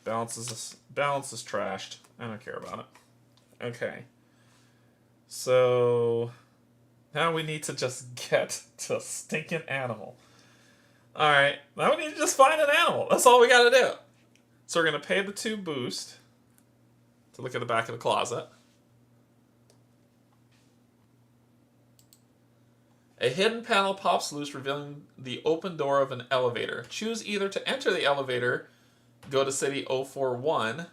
Balance is trashed. I don't care about it. Okay. So now we need to just get to a stinking animal. Alright. Now we need to just find an animal. That's all we gotta do. So we're gonna pay the 2 boost to look at the back of the closet. A hidden panel pops loose, revealing the open door of an elevator. Choose either to enter the elevator, go to City 041,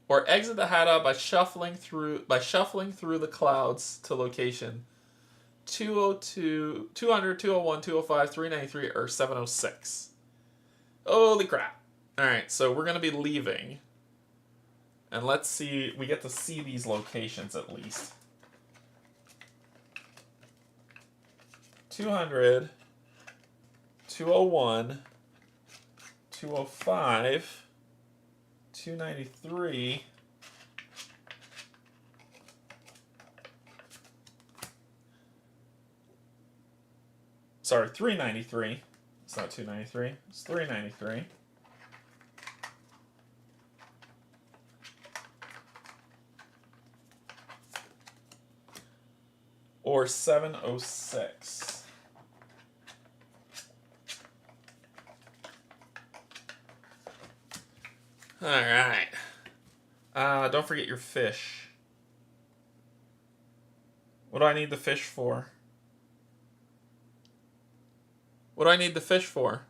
or exit the hideout by shuffling through the clouds to location 202, 200, 201, 205, 393, or 706. Holy crap. Alright, so we're going to be leaving. And let's see, we get to see these locations at least. 200, 201, 205, 293, sorry, 393. It's not 293, it's 393. Or 706. Alright. Don't forget your fish. What do I need the fish for? What do I need the fish for?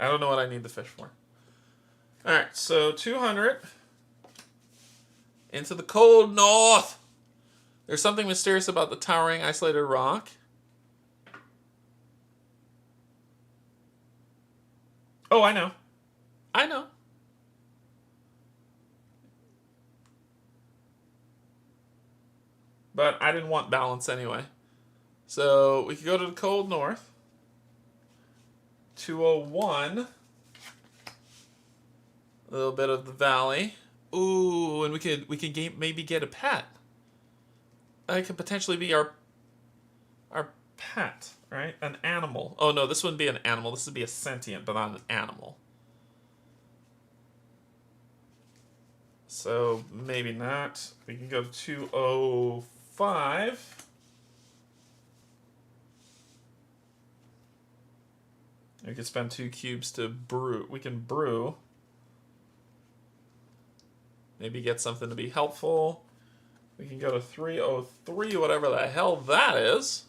I don't know what I need the fish for. Alright, so 200. Into the cold north. There's something mysterious about the towering isolated rock. Oh, I know. I know. But I didn't want balance anyway. So we could go to the cold north. 201. A little bit of the valley. Ooh, and we could maybe get a pet. That could potentially be our pet, right? An animal. Oh no, this wouldn't be an animal. This would be a sentient, but not an animal. So maybe not. We can go to 205. We could spend 2 cubes to brew. We can brew. Maybe get something to be helpful. We can go to 303, whatever the hell that is.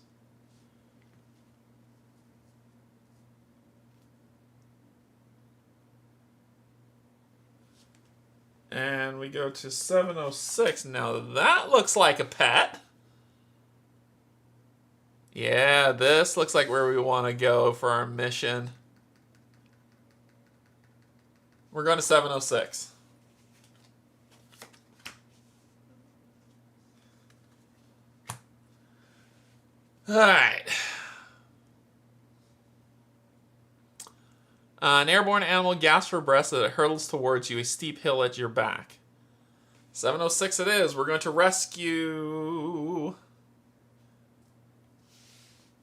And we go to 706. Now that looks like a pet. Yeah, this looks like where we want to go for our mission. We're going to 706. Alright. An airborne animal gasps for breath as it hurtles towards you, a steep hill at your back. 706 it is. We're going to rescue.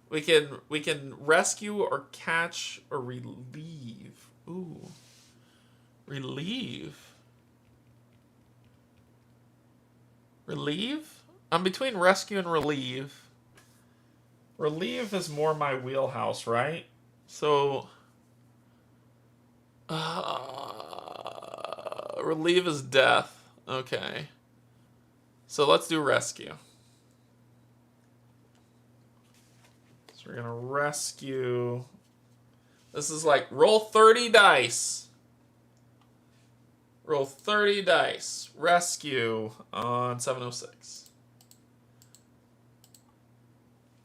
We can rescue or catch or relieve. Ooh. Relieve. Relieve? I'm between rescue and relieve. Relieve is more my wheelhouse, right? So, relieve is death. Okay. So let's do rescue. So we're gonna rescue. This is like roll 30 dice. Roll 30 dice. Rescue on 706.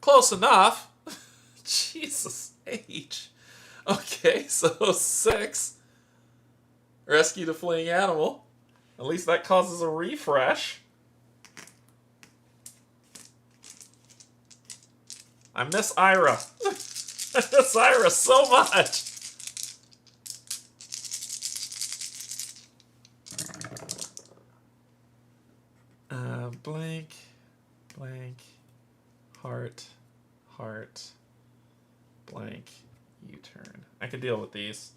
Close enough. Jesus H. Okay, so 6. Rescue the fleeing animal. At least that causes a refresh. I miss Ira. I miss Ira so much. Blank, blank, heart, heart, blank, U-turn. I can deal with these.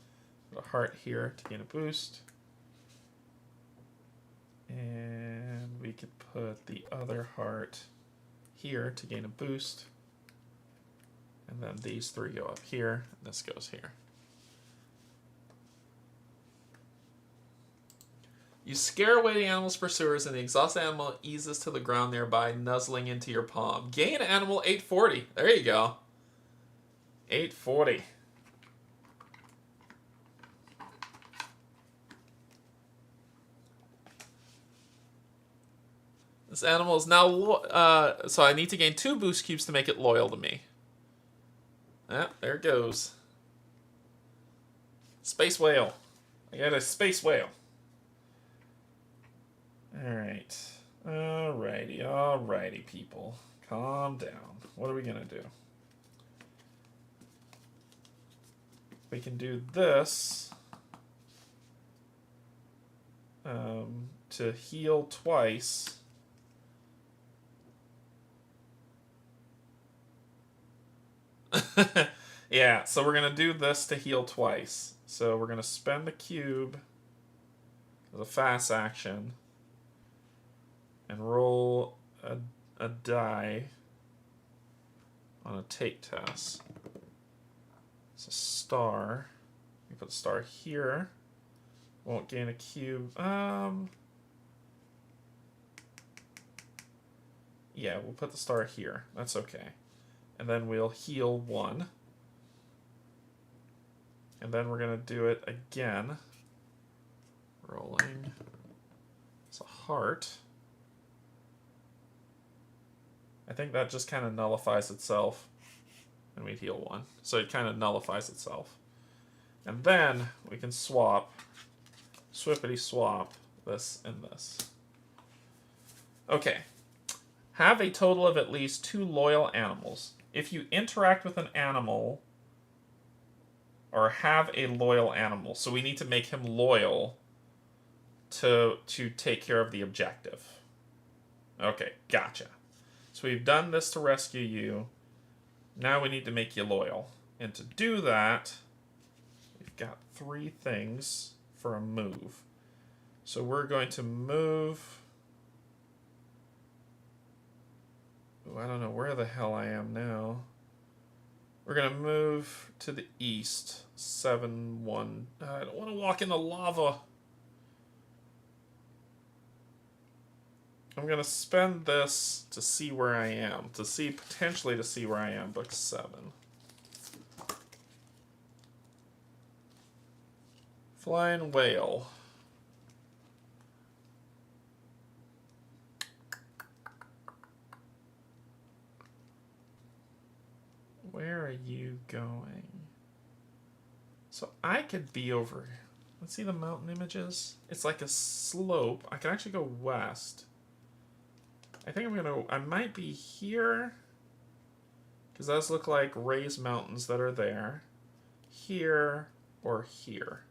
Put a heart here to gain a boost. And we could put the other heart here to gain a boost. And then these 3 go up here, and this goes here. You scare away the animal's pursuers, and the exhausted animal eases to the ground nearby, nuzzling into your palm. Gain animal 840. There you go. 840. This animal is now... so I need to gain 2 boost cubes to make it loyal to me. Ah, there it goes. Space whale. I got a space whale. Alright. Alrighty, people. Calm down. What are we going to do? We can do this to heal twice. Yeah, so we're going to do this to heal twice. So we're going to spend the cube as a fast action and roll a die on a take test. It's a star. We put the star here. Won't gain a cube. Yeah, we'll put the star here. That's okay. And then we'll heal 1. And then we're going to do it again. Rolling. It's a heart. I think that just kind of nullifies itself. And we heal 1. So it kind of nullifies itself. And then we can swap, swippity swap, this and this. Okay. Have a total of at least 2 loyal animals. If you interact with an animal, or have a loyal animal, so we need to make him loyal to take care of the objective. Okay, gotcha. So we've done this to rescue you. Now we need to make you loyal. And to do that, we've got 3 things for a move. So we're going to move... Ooh, I don't know where the hell I am now. We're going to move to the east. 7-1. I don't want to walk in the lava. I'm going to spend this to see where I am. Potentially to see where I am. Book 7. Flying whale. Where are you going? So I could be over. Let's see the mountain images. It's like a slope. I can actually go west. I think I might be here. Because those look like raised mountains that are there. Here or here.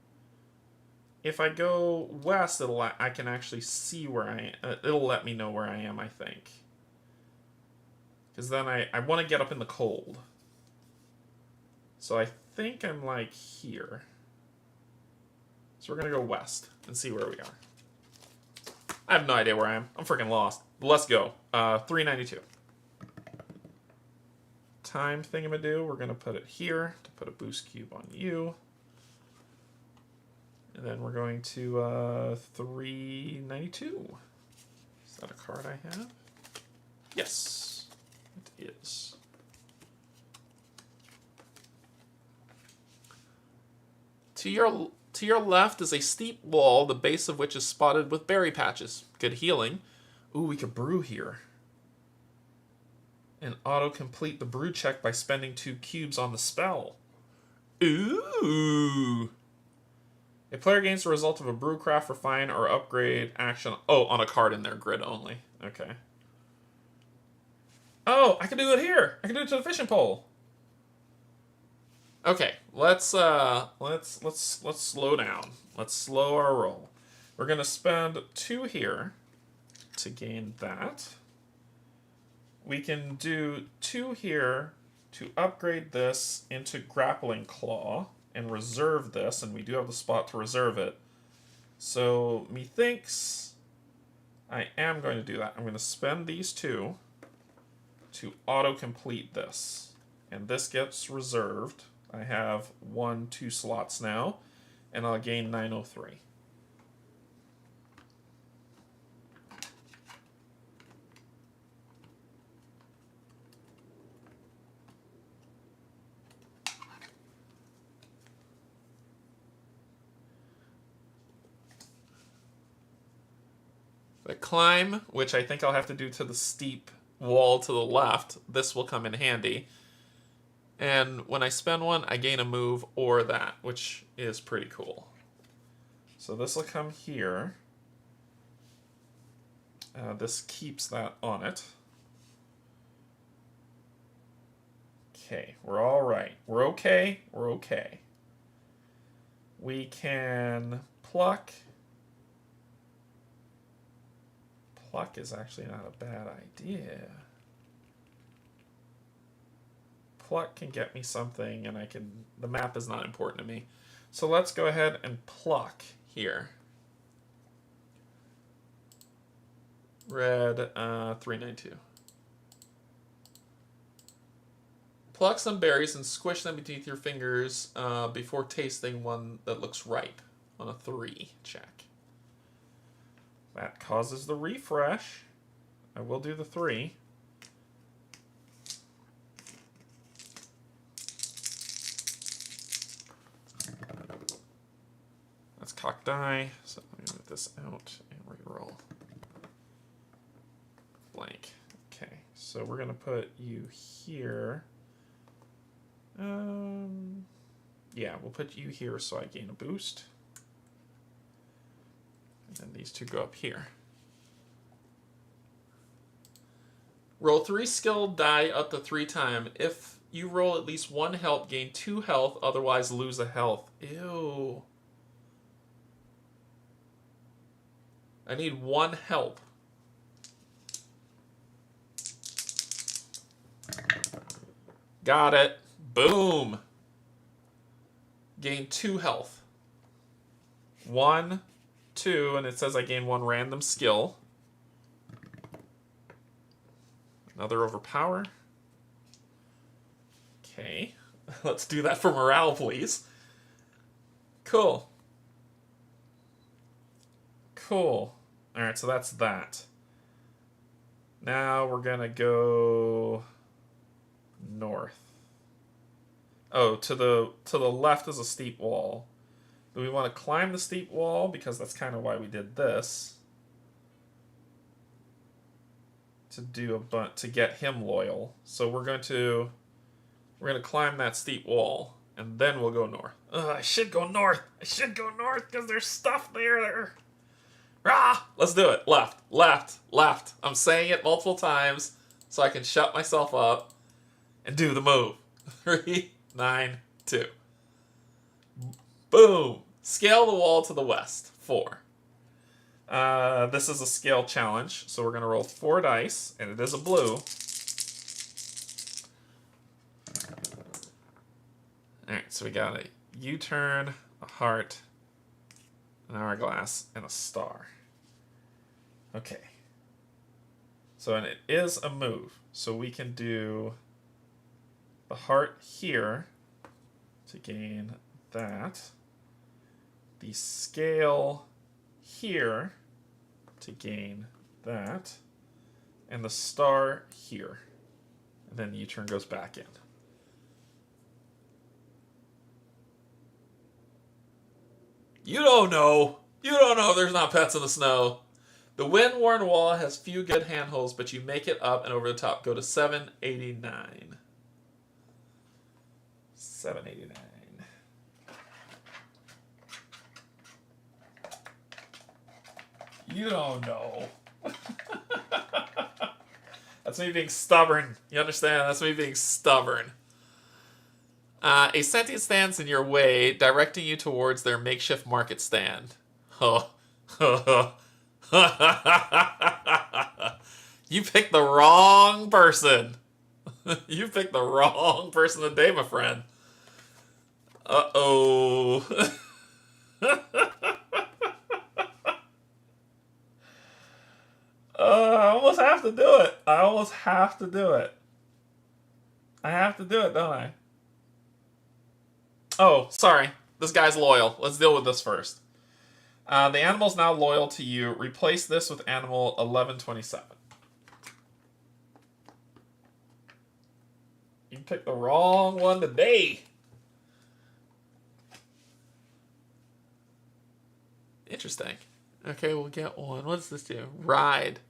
If I go west, I can actually see where I am. It'll let me know where I am, I think. Because then I want to get up in the cold. So I think I'm like here. So we're going to go west and see where we are. I have no idea where I am. I'm freaking lost. Let's go. 392. Time thingamadoo. We're going to put it here to put a boost cube on you. And then we're going to 392. Is that a card I have? Yes, it is. To your left is a steep wall, the base of which is spotted with berry patches. Good healing. Ooh, we could brew here. And auto-complete the brew check by spending 2 cubes on the spell. Ooh. A player gains the result of a brewcraft, refine, or upgrade action. Oh, on a card in their grid only. Okay. Oh, I can do it here. I can do it to the fishing pole. Okay, let's slow down. Let's slow our roll. We're gonna spend 2 here to gain that. We can do 2 here to upgrade this into grappling claw and reserve this, and we do have the spot to reserve it. So methinks I am going to do that. I'm going to spend these 2 to auto-complete this, and this gets reserved. I have 2 slots now, and I'll gain 903. The climb, which I think I'll have to do to the steep wall to the left, this will come in handy. And when I spend 1, I gain a move or that, which is pretty cool. So this will come here. This keeps that on it. Okay, we're all right. We're okay. We're okay. We can pluck. Pluck is actually not a bad idea. Pluck can get me something, and the map is not important to me. So let's go ahead and pluck here. Red 392. Pluck some berries and squish them beneath your fingers before tasting one that looks ripe on a 3 check. That causes the refresh. I will do the 3. That's cocked die, so let me move this out and reroll. Blank. Okay, so we're going to put you here. Yeah, we'll put you here so I gain a boost. And then these two go up here. Roll 3 skill die up to 3 times. If you roll at least 1 health, gain 2 health, otherwise lose a health. Ew. I need 1 help. Got it. Boom. Gain 2 health. 1, 2, and it says I gain 1 random skill. Another overpower. Okay. Let's do that for morale, please. Cool. Cool. Alright, so that's that. Now we're gonna go north. Oh, to the left is a steep wall. Do we want to climb the steep wall? Because that's kind of why we did this. To do to get him loyal. So we're going to climb that steep wall, and then we'll go north. Ugh, I should go north. I should go north because there's stuff there. Rah! Let's do it. Left, left, left. I'm saying it multiple times so I can shut myself up and do the move. 3, 9, 2. Boom! Scale the wall to the west. 4. This is a scale challenge, so we're going to roll 4 dice, and it is a blue. Alright, so we got a U-turn, a heart, an hourglass, and a star. Okay. So, and it is a move, so we can do the heart here to gain that. The scale here to gain that. And the star here. And then the U-turn goes back in. You don't know. You don't know there's not pets in the snow. The wind-worn wall has few good handholds, but you make it up and over the top. Go to 789. 789. You don't know. That's me being stubborn. You understand? That's me being stubborn. A sentient stands in your way, directing you towards their makeshift market stand. Oh. You picked the wrong person. You picked the wrong person today, my friend. Uh-oh. I almost have to do it. I almost have to do it. I have to do it, don't I? Oh, sorry. This guy's loyal. Let's deal with this first. The animal's now loyal to you. Replace this with animal 1127. You picked the wrong one today. Interesting. Okay, we'll get one. What does this do? Ride.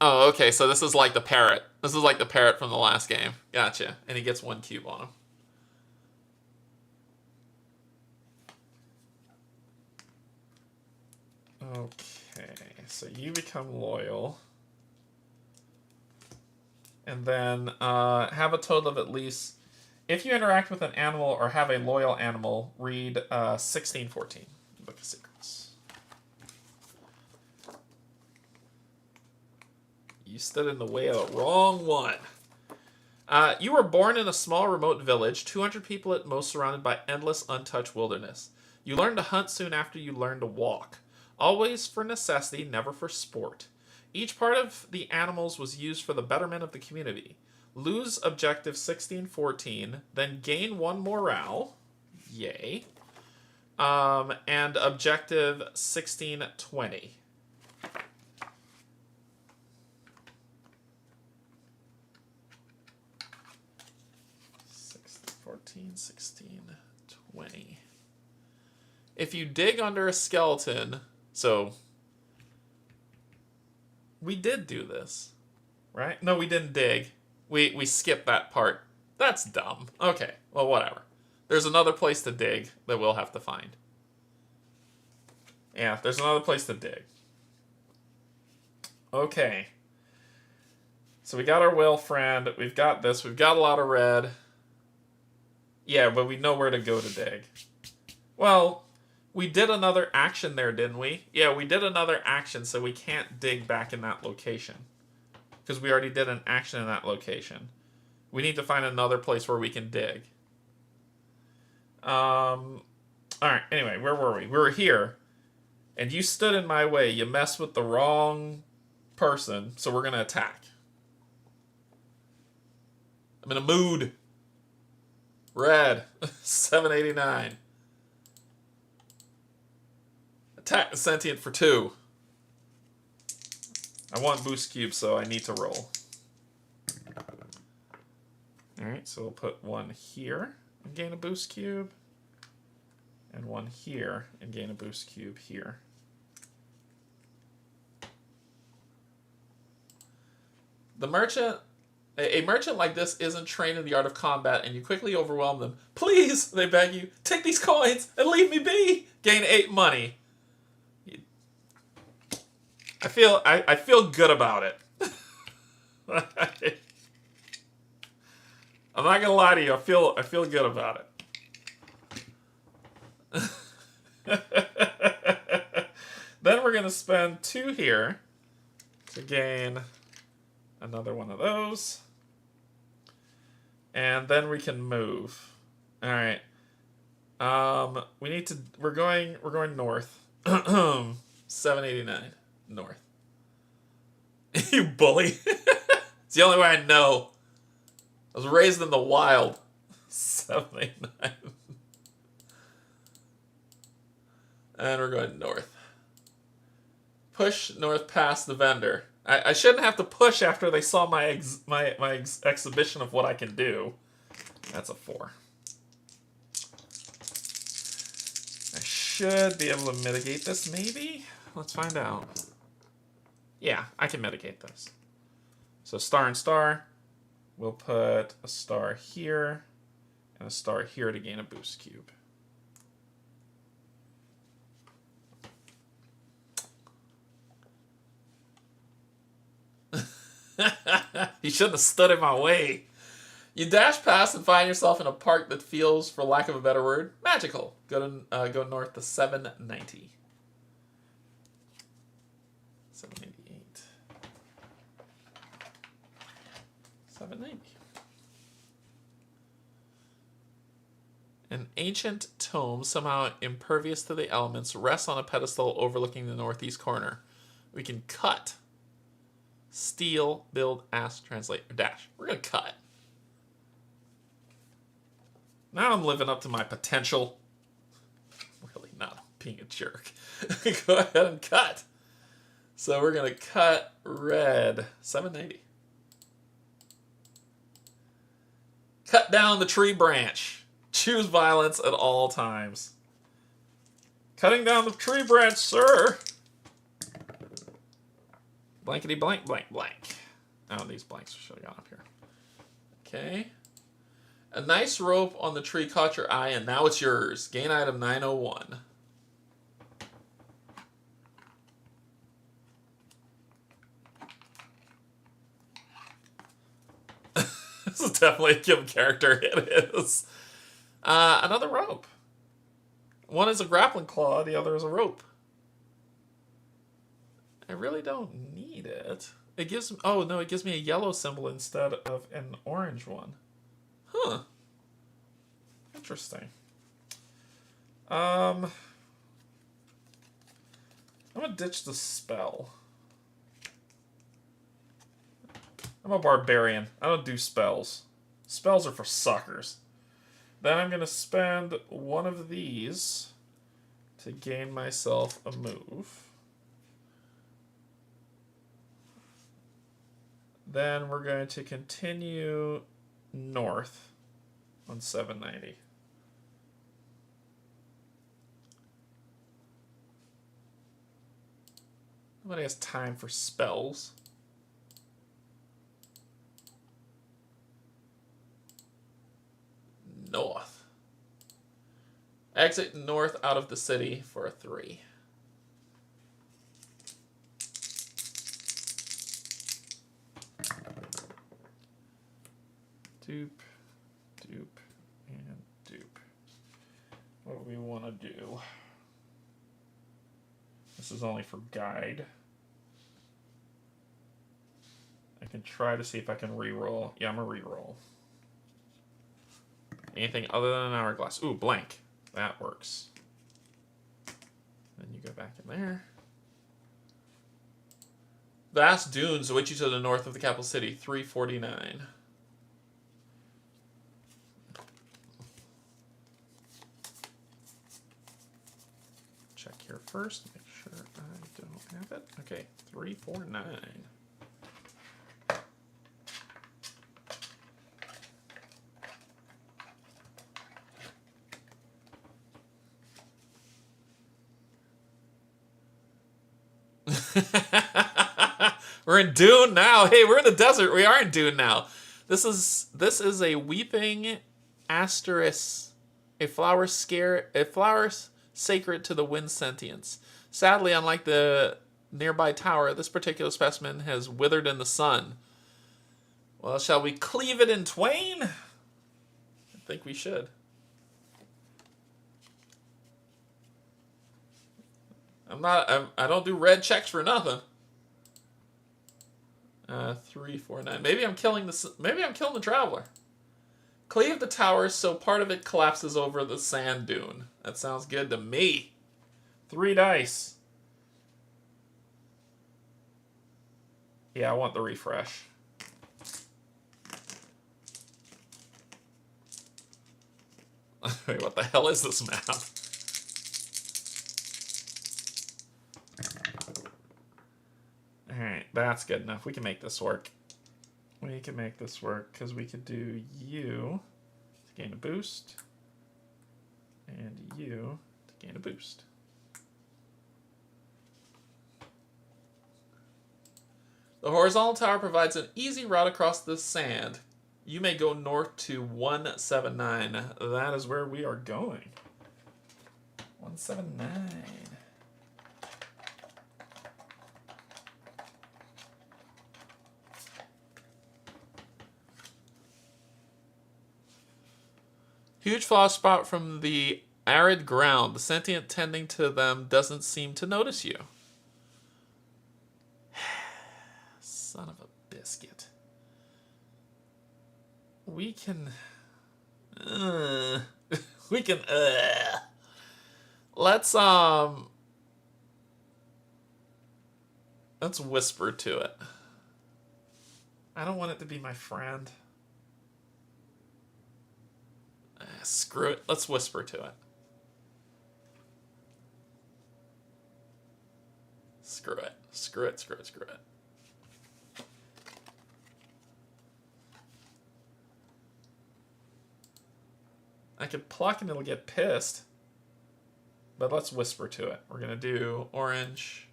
Oh, okay, so this is like the parrot. This is like the parrot from the last game. Gotcha. And he gets 1 cube on him. Okay, so you become loyal. And then have a total of at least... If you interact with an animal or have a loyal animal, read 1614. Book of Secrets. You stood in the way of the wrong one. You were born in a small remote village, 200 people at most, surrounded by endless untouched wilderness. You learned to hunt soon after you learned to walk. Always for necessity, never for sport. Each part of the animals was used for the betterment of the community. Lose objective 1614, then gain 1 morale. Yay. And objective 1620. $14, 16, 20. If you dig under a skeleton, so we did do this, right? No, we didn't dig. We skipped that part. That's dumb. Okay, well, whatever. There's another place to dig that we'll have to find. Yeah, there's another place to dig. Okay. So we got our whale friend. We've got this. We've got a lot of red. Yeah, but we know where to go to dig. Well, we did another action there, didn't we? Yeah, we did another action, so we can't dig back in that location. Because we already did an action in that location. We need to find another place where we can dig. Alright, anyway, where were we? We were here. And you stood in my way. You messed with the wrong person, so we're going to attack. I'm in a mood. Red. 789. Attack the sentient for 2. I want boost cubes, so I need to roll. Alright, so we'll put 1 here and gain a boost cube. And 1 here and gain a boost cube here. The merchant... A merchant like this isn't trained in the art of combat, and you quickly overwhelm them. Please, they beg you, take these coins and leave me be. Gain 8 money. I feel good about it. I'm not gonna lie to you. I feel good about it. Then we're gonna spend 2 here to gain another one of those. And then we can move. All right. We need to. We're going north. 789 north. You bully. It's the only way I know. I was raised in the wild. 789. And we're going north. Push north past the vendor. I shouldn't have to push after they saw my exhibition of what I can do. That's a 4. I should be able to mitigate this, maybe? Let's find out. Yeah, I can mitigate this. So star and star. We'll put a star here and a star here to gain a boost cube. You shouldn't have stood in my way. You dash past and find yourself in a park that feels, for lack of a better word, magical. Go north to 790. 788. 790. An ancient tome, somehow impervious to the elements, rests on a pedestal overlooking the northeast corner. We can cut. Steal, build, ask, translate, or dash. We're going to cut. Now I'm living up to my potential. Really not being a jerk. Go ahead and cut. So we're going to cut red. 790. Cut down the tree branch. Choose violence at all times. Cutting down the tree branch, sir. Blankety blank, blank, blank. Oh, these blanks should have gone up here. Okay. A nice rope on the tree caught your eye, and now it's yours. Gain item 901. This is definitely a Kim character. It is. Another rope. One is a grappling claw, the other is a rope. I really don't need it. It gives... Oh, no, it gives me a yellow symbol instead of an orange one. Huh. Interesting. I'm gonna ditch the spell. I'm a barbarian. I don't do spells. Spells are for suckers. Then I'm going to spend one of these to gain myself a move. Then we're going to continue north on 790. Nobody has time for spells. North. Exit north out of the city for a 3. Dupe, dupe, and dupe. What do we want to do? This is only for guide. I can try to see if I can reroll. Yeah, I'm going to reroll. Anything other than an hourglass. Ooh, blank. That works. Then you go back in there. Vast dunes await you to the north of the capital city. 349. Check here first. Make sure I don't have it. Okay, 349. We're in Dune now. Hey, we're in the desert. We are in Dune now. This is a weeping asterisk, a flower sacred to the wind sentience. Sadly, unlike the nearby tower, this particular specimen has withered in the sun. Well, shall we cleave it in twain? I think we should. I don't do red checks for nothing. 349. Maybe I'm killing the traveler. Cleave the tower so part of it collapses over the sand dune. That sounds good to me. 3 dice. Yeah, I want the refresh. Wait, what the hell is this map? Alright, that's good enough. We can make this work. We can make this work because we could do you to gain a boost and you to gain a boost. The horizontal tower provides an easy route across the sand. You may go north to 179. That is where we are going. 179. Huge flower spot from the arid ground. The sentient tending to them doesn't seem to notice you. Son of a biscuit. We can... we can... Let's whisper to it. I don't want it to be my friend. Screw it. Let's whisper to it. Screw it. Screw it, screw it, screw it. I could pluck and it'll get pissed. But let's whisper to it. We're going to do orange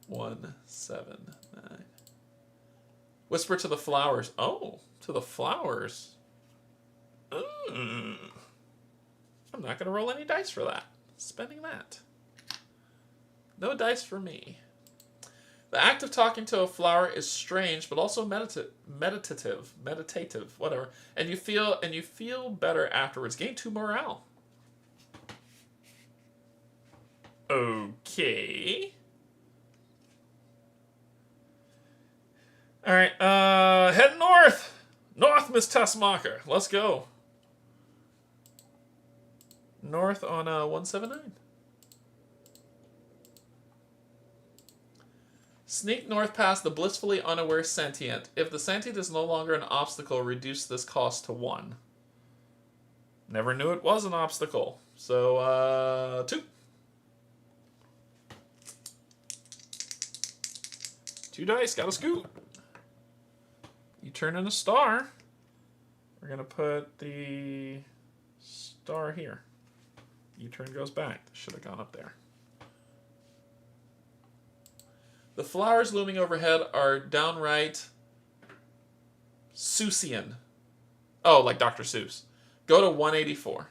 179. Whisper to the flowers. Oh, to the flowers. I'm not going to roll any dice for that. Spending that. No dice for me. The act of talking to a flower is strange, but also meditative, whatever. And you feel better afterwards. Gain 2 morale. Okay. All right. Head north. North, Miss Tessmacher. Let's go. North on 179. Sneak north past the blissfully unaware sentient. If the sentient is no longer an obstacle, reduce this cost to 1. Never knew it was an obstacle. So, 2. 2 dice, got a scoop. You turn in a star. We're going to put the star here. U-turn goes back. Should have gone up there. The flowers looming overhead are downright Seussian. Oh, like Dr. Seuss. Go to 184.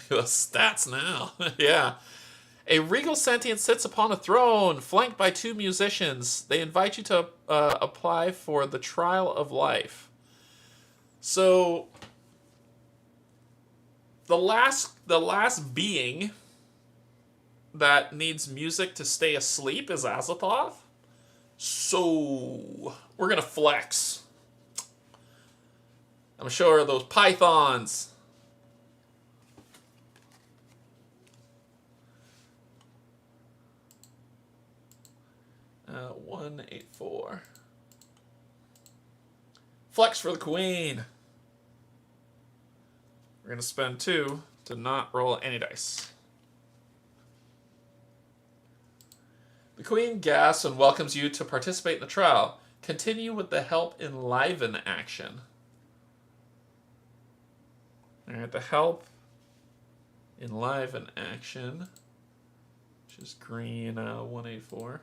The stats now. Yeah. A regal sentient sits upon a throne, flanked by 2 musicians. They invite you to apply for the trial of life. So, the last being that needs music to stay asleep is Azathoth. So, we're going to flex. I'm going to show her those pythons. 184. Flex for the queen. We're going to spend 2 to not roll any dice. The queen gasps and welcomes you to participate in the trial. Continue with the help enliven action. Alright, the help enliven action, which is green 184.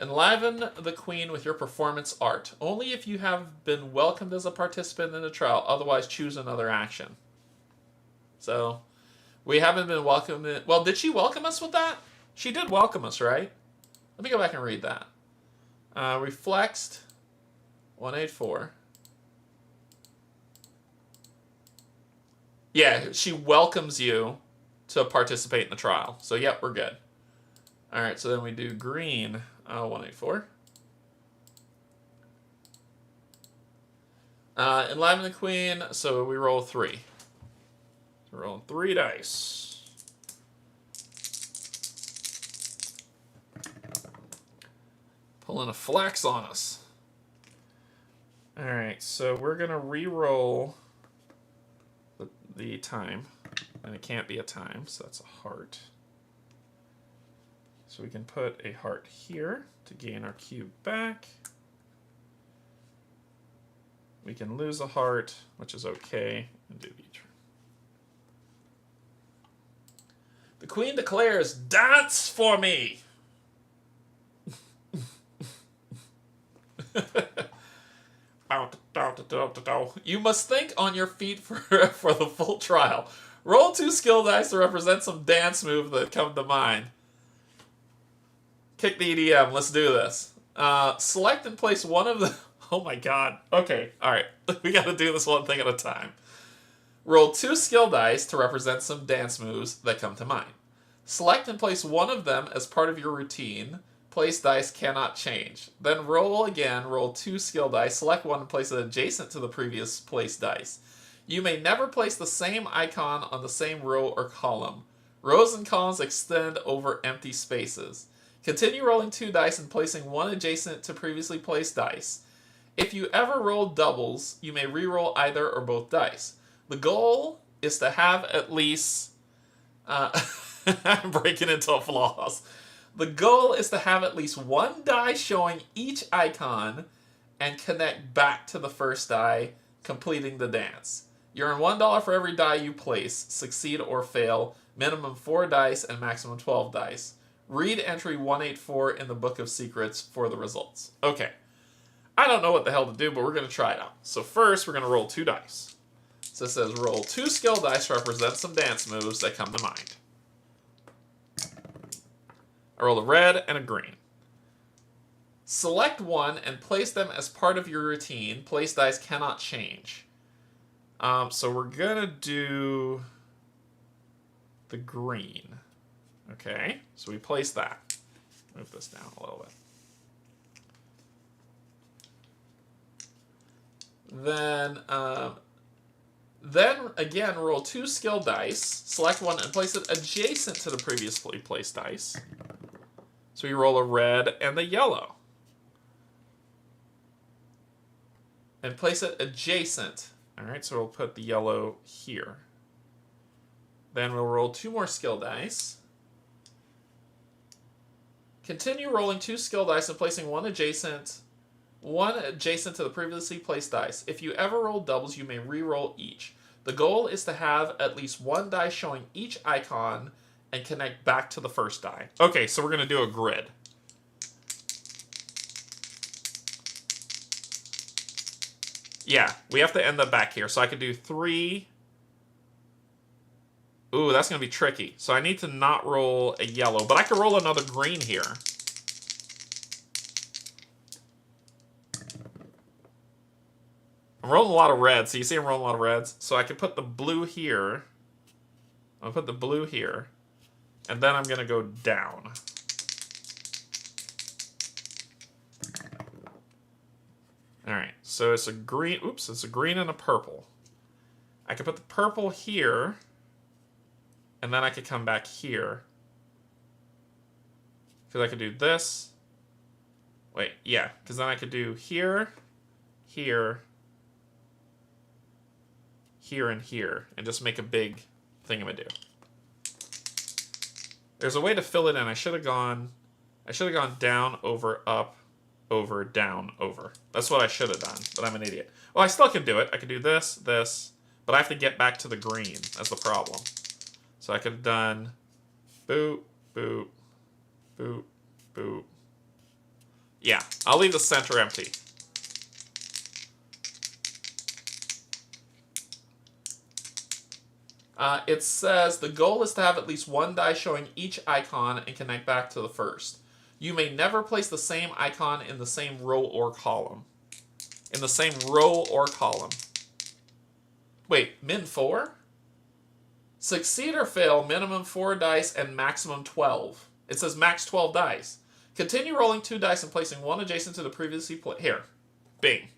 Enliven the queen with your performance art. Only if you have been welcomed as a participant in the trial. Otherwise, choose another action. So, we haven't been welcomed. Well, did she welcome us with that? She did welcome us, right? Let me go back and read that. We flexed 184. Yeah, she welcomes you to participate in the trial. So, yep, we're good. All right, so then we do green 184. Enliven the queen, so we roll 3. So we're rolling 3 dice. Pulling a flex on us. All right, so we're going to re-roll the time. And it can't be a time, so that's a heart. So we can put a heart here to gain our cube back. We can lose a heart, which is okay, and do U-turn. The queen declares, "Dance for me!" You must think on your feet for the full trial. Roll 2 skill dice to represent some dance move that come to mind. Kick the EDM. Let's do this. Select and place one of the... Oh my god. Okay, alright. We gotta do this one thing at a time. Roll 2 skill dice to represent some dance moves that come to mind. Select and place one of them as part of your routine. Place dice cannot change. Then roll again. Roll 2 skill dice. Select one and place it adjacent to the previous place dice. You may never place the same icon on the same row or column. Rows and columns extend over empty spaces. Continue rolling 2 dice and placing one adjacent to previously placed dice. If you ever roll doubles, you may re-roll either or both dice. The goal is to have at least... I'm breaking into flaws. The goal is to have at least 1 die showing each icon and connect back to the first die, completing the dance. You earn $1 for every die you place, succeed or fail, minimum 4 dice and maximum 12 dice. Read entry 184 in the Book of Secrets for the results. Okay. I don't know what the hell to do, but we're going to try it out. So first, we're going to roll 2 dice. So it says roll 2 skill dice to represent some dance moves that come to mind. I roll a red and a green. Select one and place them as part of your routine. Place dice cannot change. So we're going to do the green. Okay, so we place that. Move this down a little bit. Then again, roll 2 skill dice, select one, and place it adjacent to the previously placed dice. So you roll a red and a yellow. And place it adjacent. Alright, so we'll put the yellow here. Then we'll roll 2 more skill dice. Continue rolling 2 skill dice and placing one adjacent to the previously placed dice. If you ever roll doubles, you may re-roll each. The goal is to have at least one die showing each icon and connect back to the first die. Okay, so we're going to do a grid. Yeah, we have to end up back here. So I could do 3. Ooh, that's going to be tricky. So I need to not roll a yellow, but I could roll another green here. I'm rolling a lot of reds, so you see I'm rolling a lot of reds. So I could put the blue here. I'll put the blue here. And then I'm going to go down. Alright, so it's a green. Oops, it's a green and a purple. I could put the purple here. And then I could come back here. Because I could do this. Wait, yeah. Because then I could do here, here, here, and here. And just make a big thingamadoo. There's a way to fill it in. I should have gone down, over, up, over, down, over. That's what I should have done. But I'm an idiot. Well, I still can do it. I could do this, this. But I have to get back to the green. That's the problem. So I could have done boop, boop, boop, boop. Yeah, I'll leave the center empty. It says the goal is to have at least one die showing each icon and connect back to the first. You may never place the same icon in the same row or column. In the same row or column. Wait, min 4? Succeed or fail, minimum 4 dice and maximum 12. It says max 12 dice. Continue rolling 2 dice and placing one adjacent to the previously placed. Here. Bing.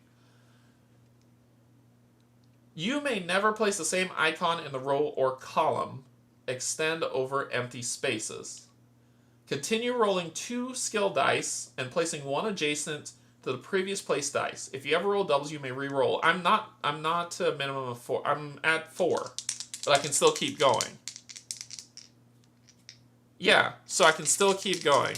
You may never place the same icon in the row or column. Extend over empty spaces. Continue rolling 2 skill dice and placing one adjacent to the previous placed dice. If you ever roll doubles, you may re-roll. I'm not to a minimum of 4. I'm at 4. But I can still keep going. Yeah, so I can still keep going.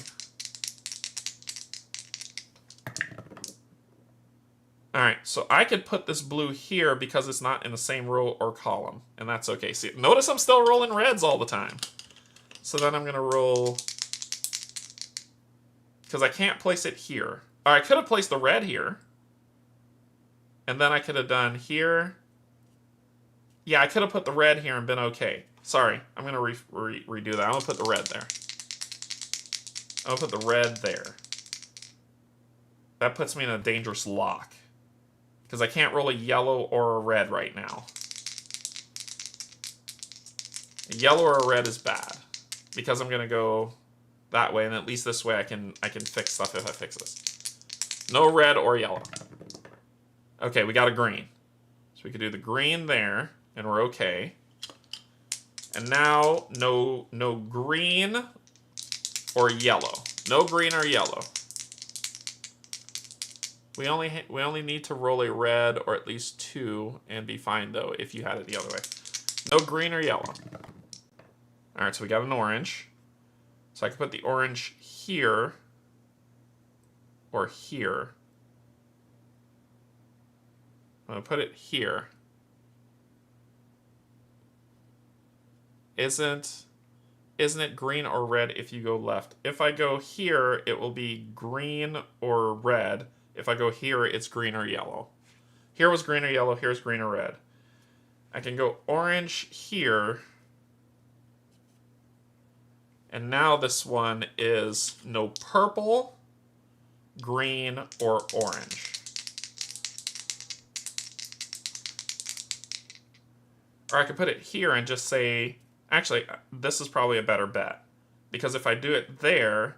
Alright, so I could put this blue here because it's not in the same row or column. And that's okay. See, notice I'm still rolling reds all the time. So then I'm going to roll... Because I can't place it here. Or I could have placed the red here. And then I could have done here... Yeah, I could have put the red here and been okay. Sorry, I'm going to redo that. I'm going to put the red there. I'm going to put the red there. That puts me in a dangerous lock. Because I can't roll a yellow or a red right now. A yellow or a red is bad. Because I'm going to go that way, and at least this way I can fix stuff if I fix this. No red or yellow. Okay, we got a green. So we could do the green there. And we're okay. And now, no green or yellow. No green or yellow. We only need to roll a red or at least 2 and be fine though if you had it the other way. No green or yellow. Alright, so we got an orange. So I can put the orange here or here. I'm going to put it here. Isn't it green or red if you go left? If I go here, it will be green or red. If I go here, it's green or yellow. Here was green or yellow, here's green or red. I can go orange here. And now this one is no purple, green, or orange. Or I could put it here and just say... Actually, this is probably a better bet. Because if I do it there,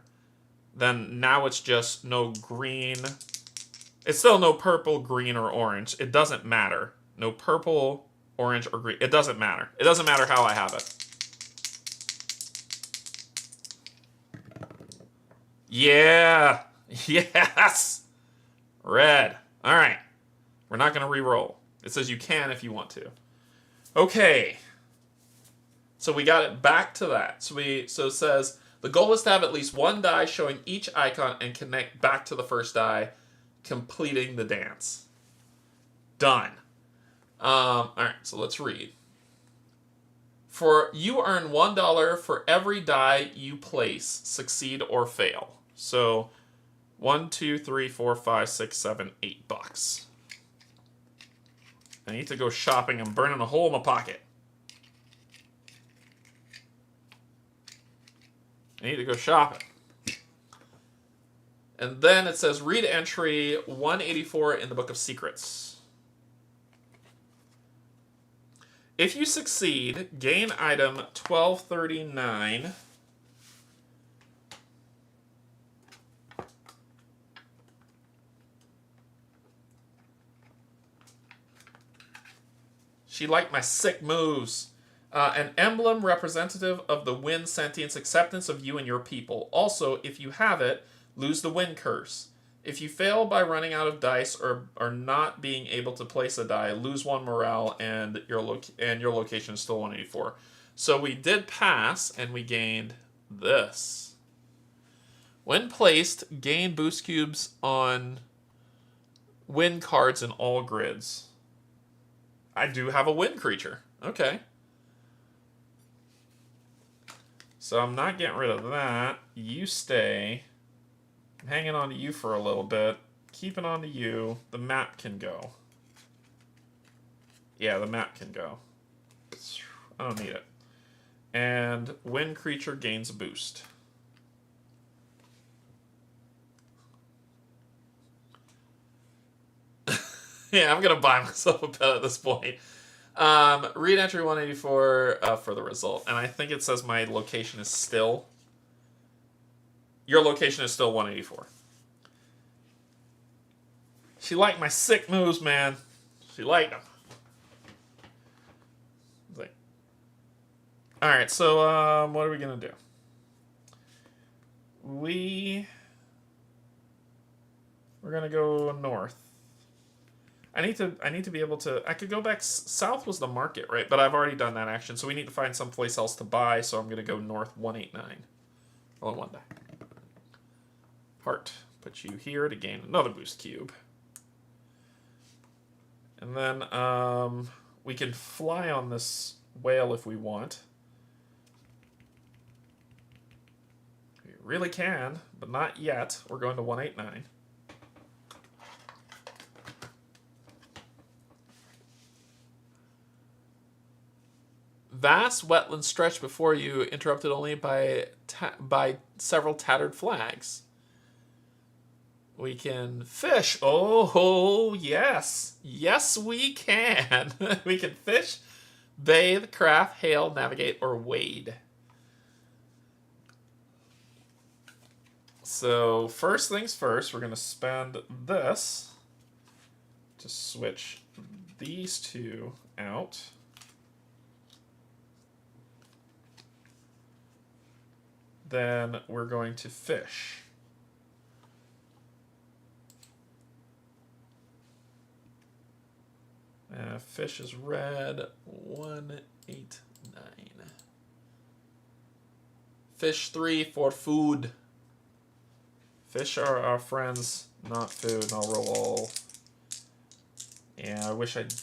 then now it's just no green It's still no purple, green, or orange. It doesn't matter. No purple, orange, or green. It doesn't matter. It doesn't matter how I have it. Yeah. Yes. Red. All right. We're not going to re-roll. It says you can if you want to. Okay. So we got it back to that. So it says the goal is to have at least one die showing each icon and connect back to the first die, completing the dance. Done. All right, so let's read. For you earn $1 for every die you place, succeed or fail. So 1, 2, 3, 4, 5, 6, 7, $8. I need to go shopping. I'm burning a hole in my pocket. I need to go shopping. And then it says read entry 184 in the Book of Secrets. If you succeed, gain item 1239. She liked my sick moves. An emblem representative of the wind sentience acceptance of you and your people. Also, if you have it, lose the wind curse. If you fail by running out of dice or not being able to place a die, lose 1 morale and your location is still 184. So we did pass and we gained this. When placed, gain boost cubes on wind cards in all grids. I do have a wind creature. Okay. So I'm not getting rid of that. You stay. I'm hanging on to you for a little bit. Keeping on to you. The map can go. Yeah, the map can go. I don't need it. And wind creature gains a boost. Yeah, I'm going to buy myself a pet at this point. Read entry 184 for the result. And I think it says my location is still... Your location is still 184. She liked my sick moves, man. She liked them. Like, all right, so what are we going to do? We're going to go north. I need to be able to... I could go back... South was the market, right? But I've already done that action, so we need to find someplace else to buy, so I'm going to go north 189. Roll 1 die. Heart. Put you here to gain another boost cube. And then we can fly on this whale if we want. We really can, but not yet. We're going to 189. Vast wetlands stretch before you, interrupted only by several tattered flags. We can fish. Oh, yes. Yes, we can. We can fish, bathe, craft, hail, navigate, or wade. So, first things first, we're going to spend this to switch these two out. Then we're going to fish. Fish is red, 189. Fish 3 for food. Fish are our friends, not food. And I'll roll all. Yeah, I wish I'd...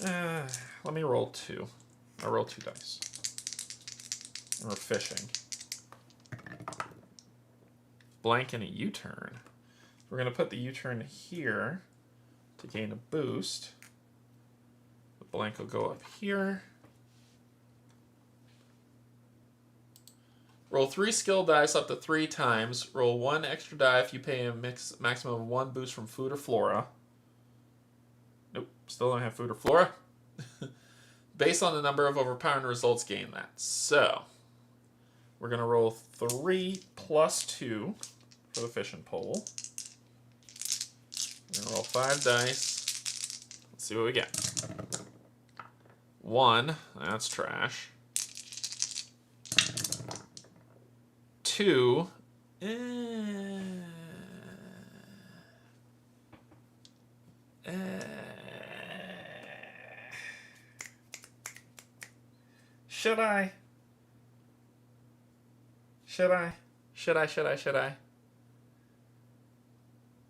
let me roll 2. I'll roll 2 dice. And we're fishing. Blank and a U-turn. We're going to put the U-turn here to gain a boost. The blank will go up here. Roll 3 skill dice up to 3 times. Roll 1 extra die if you pay a maximum of 1 boost from food or flora. Nope, still don't have food or flora. Based on the number of overpowering results, gain that. So, we're going to roll 3 plus 2 for the fishing pole. We're gonna roll 5 dice. Let's see what we get. 1, that's trash. 2, should I? Should I?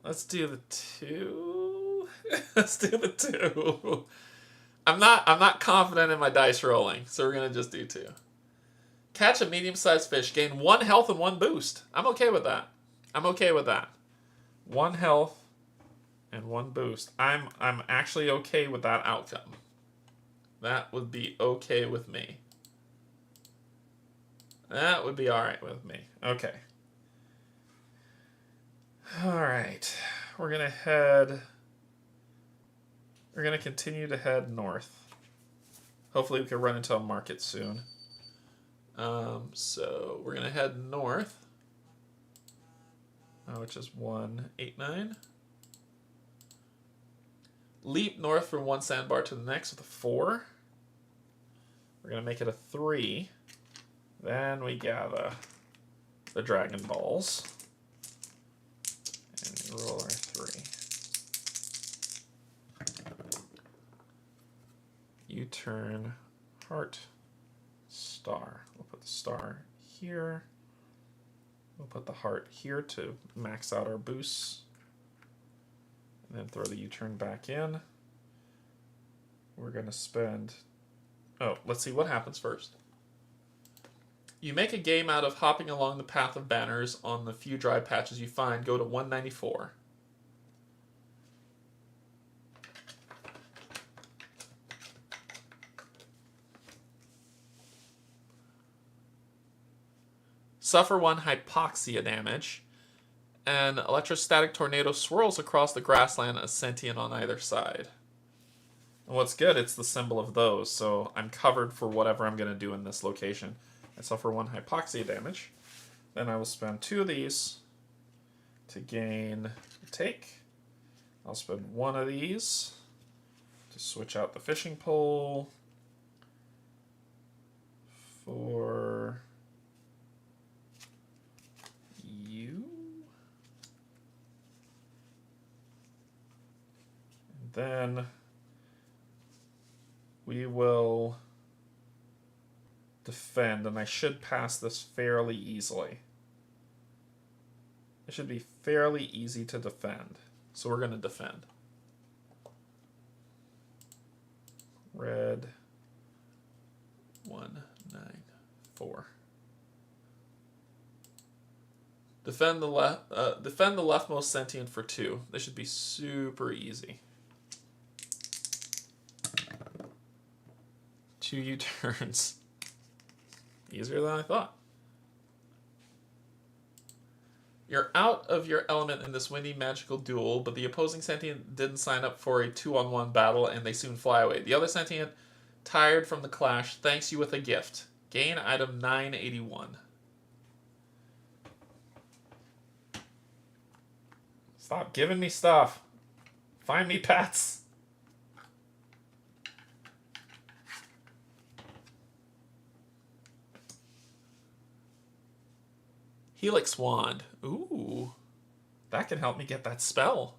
Let's do the 2. Let's do the 2. I'm not confident in my dice rolling, so we're gonna just do 2. Catch a medium-sized fish, gain 1 health and 1 boost. I'm okay with that. 1 health and 1 boost. I'm actually okay with that outcome. That would be okay with me. That would be alright with me. Okay. Alright. We're gonna continue to head north. Hopefully we can run into a market soon. So we're gonna head north, which is 189. Leap north from 1 sandbar to the next with a 4. We're gonna make it a 3. Then we gather the Dragon Balls and we roll our 3. U-turn, heart, star. We'll put the star here. We'll put the heart here to max out our boosts. And then throw the U-turn back in. We're going to spend... Oh, let's see what happens first. You make a game out of hopping along the path of banners on the few dry patches you find. Go to 194. Suffer 1 hypoxia damage. An electrostatic tornado swirls across the grassland, a sentient on either side. And what's good, it's the symbol of those, so I'm covered for whatever I'm going to do in this location. I suffer 1 hypoxia damage. Then I will spend 2 of these to gain a take. I'll spend 1 of these to switch out the fishing pole for you. And then we will defend, and I should pass this fairly easily. It should be fairly easy to defend. So we're going to defend. Red 194. Defend the leftmost sentient for 2. This should be super easy. 2 U-turns. Easier than I thought. You're out of your element in this windy magical duel, but the opposing sentient didn't sign up for a 2-on-1 battle, and they soon fly away. The other sentient, tired from the clash, thanks you with a gift. Gain item 981. Stop giving me stuff. Find me pets. Helix Wand. Ooh. That can help me get that spell.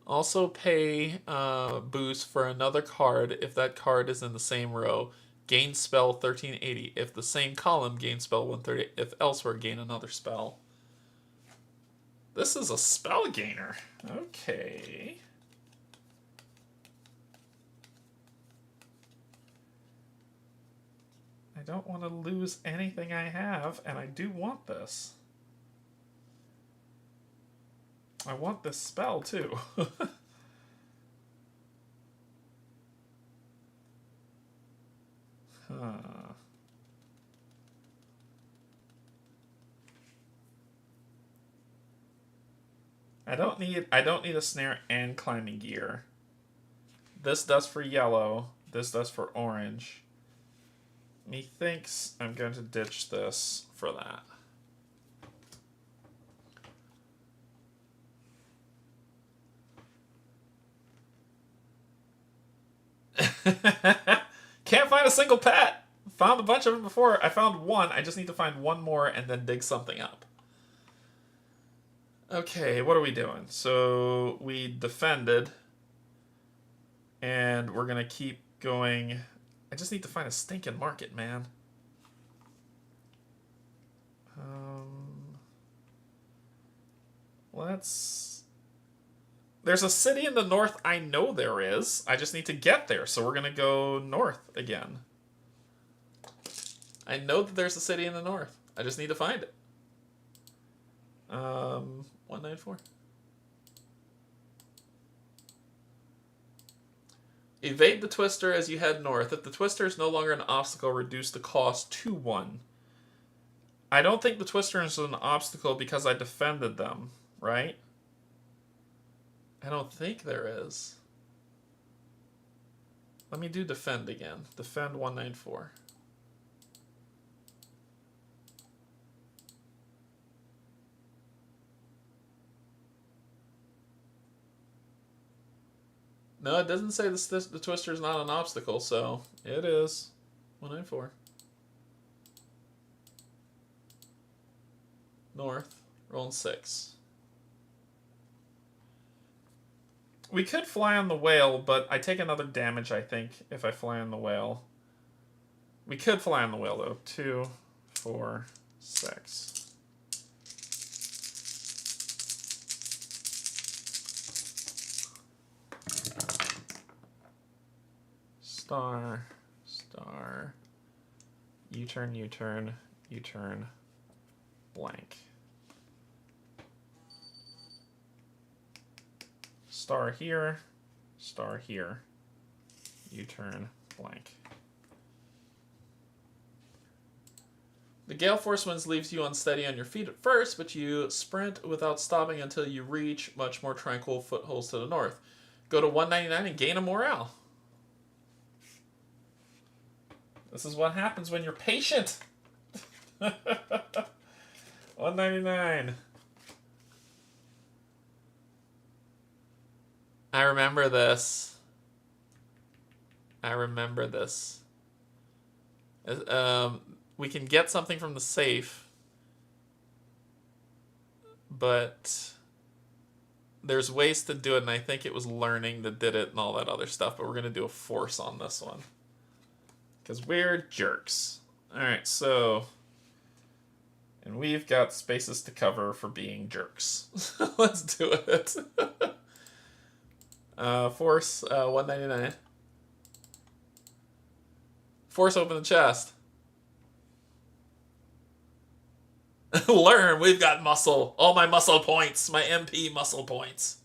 Also pay boost for another card if that card is in the same row. Gain spell 1380. If the same column, gain spell 130. If elsewhere, gain another spell. This is a spell gainer. Okay. I don't want to lose anything I have, and I do want this. I want this spell, too. I don't need a snare and climbing gear. This does for yellow. This does for orange. Methinks I'm going to ditch this for that. Can't find a single pet. Found a bunch of them before. I found one. I just need to find one more and then dig something up. Okay, what are we doing? So we defended. And we're going to keep going. I just need to find a stinking market, man. There's a city in the north. I know there is. I just need to get there. So we're going to go north again. I know that there's a city in the north. I just need to find it. 194. Evade the twister as you head north. If the twister is no longer an obstacle, reduce the cost to 1. I don't think the twister is an obstacle because I defended them, right? I don't think there is. Let me do defend again. Defend 194. No, it doesn't say the twister is not an obstacle, so it is 194. North, rolling 6. We could fly on the whale, but I take another damage, I think, if I fly on the whale. We could fly on the whale, though. 2, 4, 6. Star, star, U-turn, U-turn, U-turn, blank. Star here, U-turn, blank. The gale force winds leaves you unsteady on your feet at first, but you sprint without stopping until you reach much more tranquil footholds to the north. Go to 199 and gain a morale. This is what happens when you're patient. 199. I remember this. We can get something from the safe, but there's ways to do it, and I think it was learning that did it and all that other stuff, but we're going to do a force on this one. Because we're jerks. Alright, so... And we've got spaces to cover for being jerks. Let's do it. Force 199. Force open the chest. Learn, we've got muscle. All my muscle points. My MP muscle points.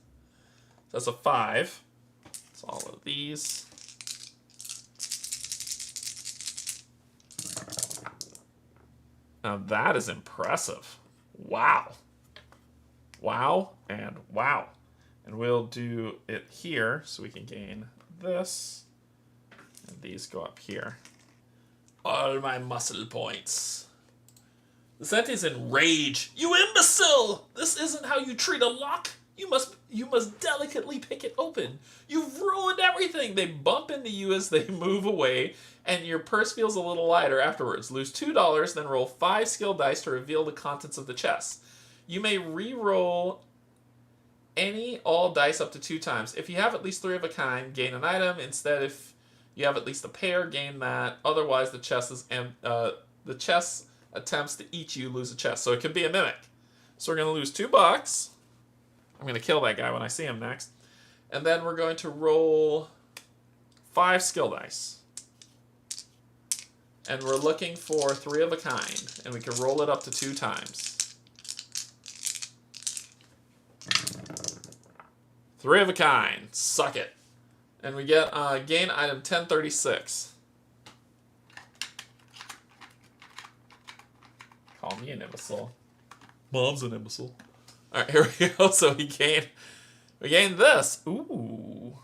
So that's a 5. That's all of these. Now that is impressive. Wow. Wow and wow. And we'll do it here so we can gain this. And these go up here. All my muscle points. The Senti's in rage. You imbecile! This isn't how you treat a lock. You must delicately pick it open. You've ruined everything. They bump into you as they move away, and your purse feels a little lighter afterwards. Lose $2, then roll 5 skill dice to reveal the contents of the chest. You may re-roll all dice up to 2 times. If you have at least 3 of a kind, gain an item. Instead, if you have at least a pair, gain that. Otherwise, the chest attempts to eat you, lose a chest. So it could be a mimic. So we're going to lose $2. I'm going to kill that guy when I see him next. And then we're going to roll 5 skill dice. And we're looking for 3 of a kind. And we can roll it up to 2 times. 3 of a kind. Suck it. And we get gain item 1036. Call me an imbecile. Mom's an imbecile. Alright, here we go. So we gain this. Ooh.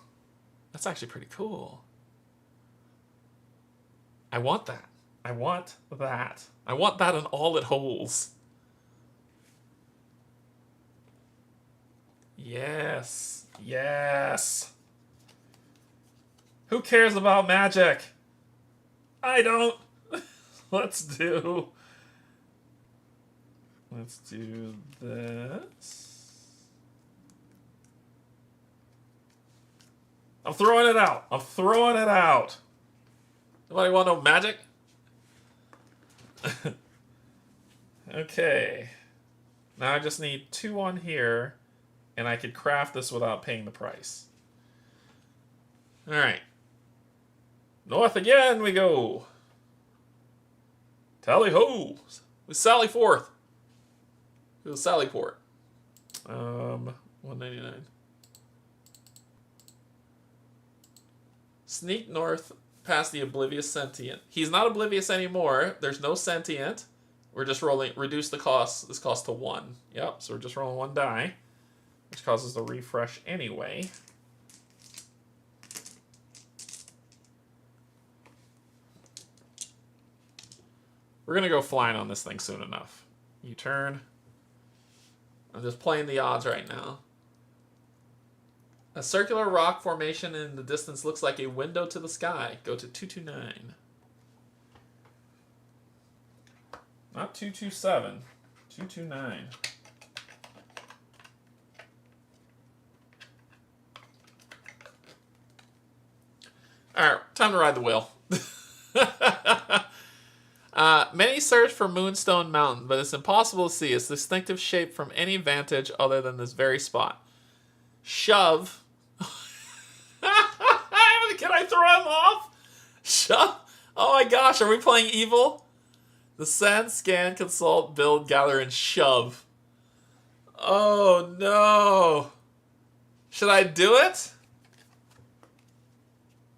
That's actually pretty cool. I want that. I want that. I want that and all it holds. Yes. Yes. Who cares about magic? I don't. Let's do this. I'm throwing it out. I'm throwing it out. Nobody want no magic? Okay. Now I just need 2 on here, and I could craft this without paying the price. Alright. North again we go. Tally ho! We sally forth. It was Sallyport. 199. Sneak north past the oblivious sentient. He's not oblivious anymore. There's no sentient. We're just rolling. Reduce the cost. This cost to 1. Yep. So we're just rolling 1 die, which causes the refresh anyway. We're gonna go flying on this thing soon enough. U-turn. I'm just playing the odds right now. A circular rock formation in the distance looks like a window to the sky. Go to 229. Not 227. 229. Alright, time to ride the wheel. Many search for Moonstone Mountain, but it's impossible to see its distinctive shape from any vantage other than this very spot. Shove. Can I throw him off? Shove. Oh my gosh, are we playing evil? Descend, scan, consult, build, gather, and shove. Oh no. Should I do it?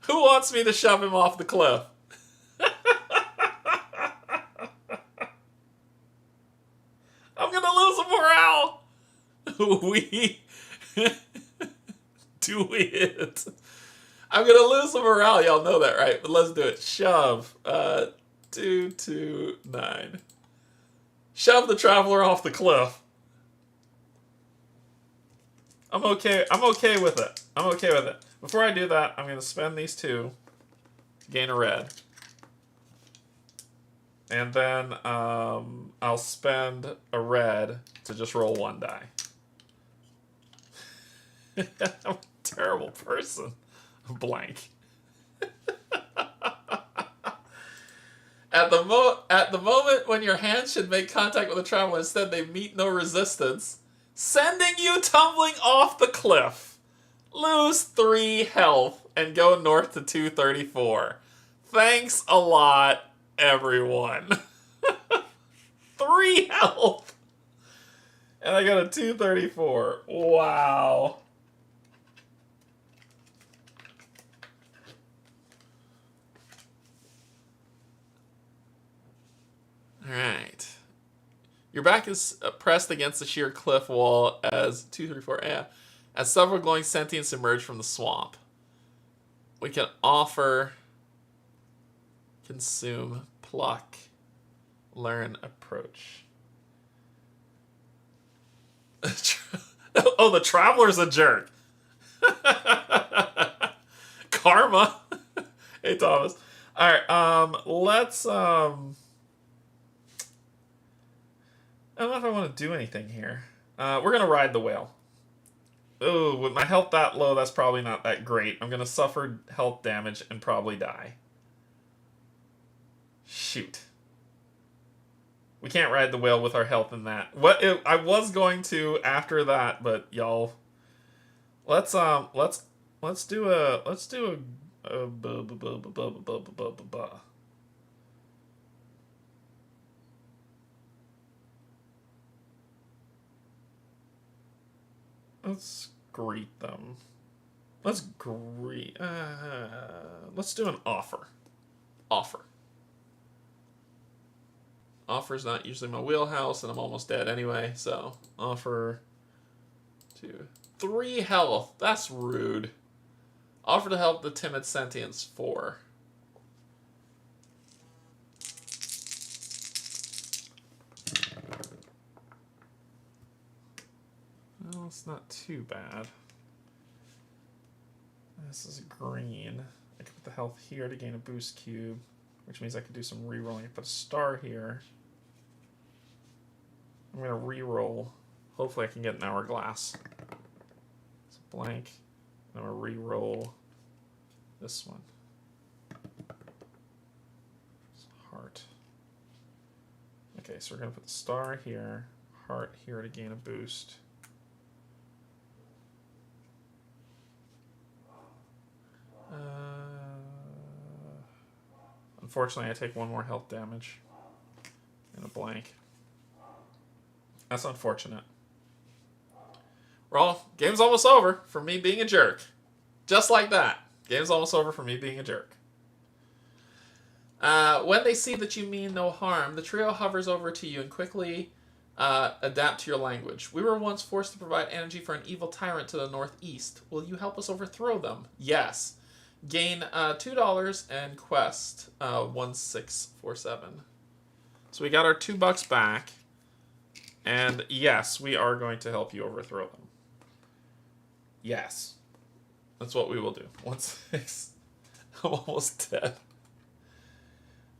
Who wants me to shove him off the cliff? I'm gonna lose morale. We do it. I'm gonna lose some morale. Y'all know that, right? But let's do it. Shove. 229. Shove the traveler off the cliff. I'm okay. I'm okay with it. I'm okay with it. Before I do that, I'm gonna spend these 2 to gain a red. And then I'll spend a red to just roll 1 die. I'm a terrible person. Blank. At the moment when your hand should make contact with the traveler, instead they meet no resistance, sending you tumbling off the cliff. Lose 3 health and go north to 234. Thanks a lot, everyone. 3 health. And I got a 234. Wow. Alright. Your back is pressed against the sheer cliff wall as 234. Yeah. As several glowing sentients emerge from the swamp. We can offer, consume, pluck, learn, approach. Oh, the traveler's a jerk. Karma. Hey, Thomas. Alright, let's, I don't know if I want to do anything here. We're going to ride the whale. Ooh, with my health that low, that's probably not that great. I'm going to suffer health damage and probably die. Shoot. We can't ride the whale with our health in that. I was going to after that, but y'all, let's do a let's greet them. Let's do an offer. Offer's not usually my wheelhouse, and I'm almost dead anyway, so offer 2. 3 health. That's rude. Offer to help the timid sentients 4. Well, it's not too bad. This is green. I can put the health here to gain a boost cube, which means I could do some rerolling. I can put a star here. I'm going to reroll. Hopefully I can get an hourglass. It's a blank. I'm going to reroll this one. It's a heart. Okay, so we're going to put the star here, heart here to gain a boost. Unfortunately, I take one more health damage and a blank. That's unfortunate. Well, game's almost over for me being a jerk. Just like that. Game's almost over for me being a jerk. When they see that you mean no harm, the trio hovers over to you and quickly adapt to your language. We were once forced to provide energy for an evil tyrant to the northeast. Will you help us overthrow them? Yes. Gain $2 and quest 1647. So we got our $2 back. And yes, we are going to help you overthrow them. Yes. That's what we will do. 16. I'm almost dead.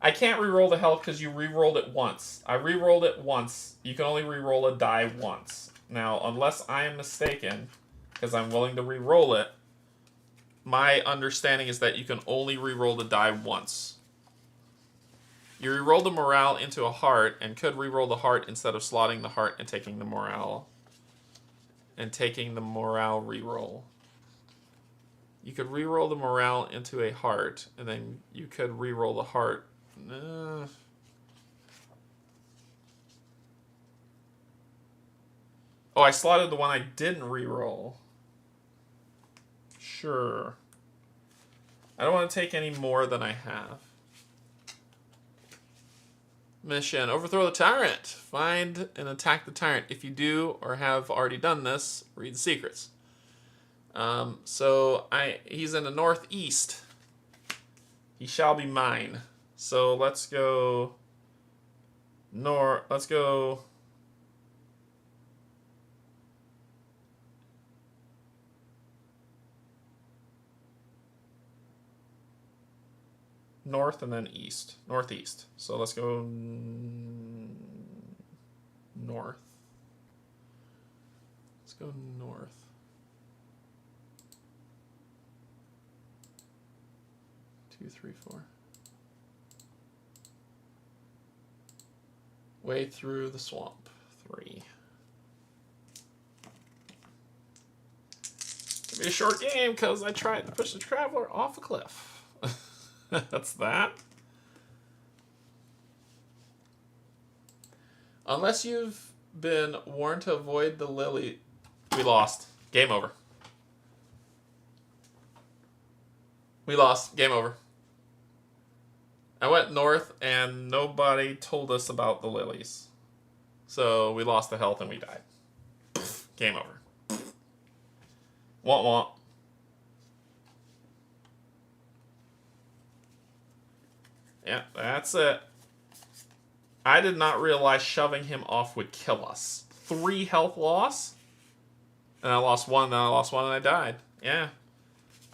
I can't reroll the health because you rerolled it once. I rerolled it once. You can only reroll a die once. Now, unless I am mistaken, because I'm willing to reroll it, my understanding is that you can only reroll the die once. You rerolled the morale into a heart and could reroll the heart instead of slotting the heart and taking the morale. And taking the morale reroll. You could reroll the morale into a heart, and then you could reroll the heart. Oh, I slotted the one I didn't reroll. Sure. I don't want to take any more than I have. Mission: overthrow the tyrant. Find and attack the tyrant. If you do or have already done this, read the secrets. He's in the northeast. He shall be mine. So let's go let's go north and then east. Northeast. So let's go north. Let's go north. Two, three, four. Way through the swamp. 3. It'll be a short game because I tried to push the traveler off a cliff. That's that. Unless you've been warned to avoid the lily. We lost. Game over. We lost. Game over. I went north and nobody told us about the lilies. So we lost the health and we died. Game over. Womp womp. Yeah, that's it. I did not realize shoving him off would kill us. 3 health loss. And I lost 1, then I lost 1 and I died. Yeah.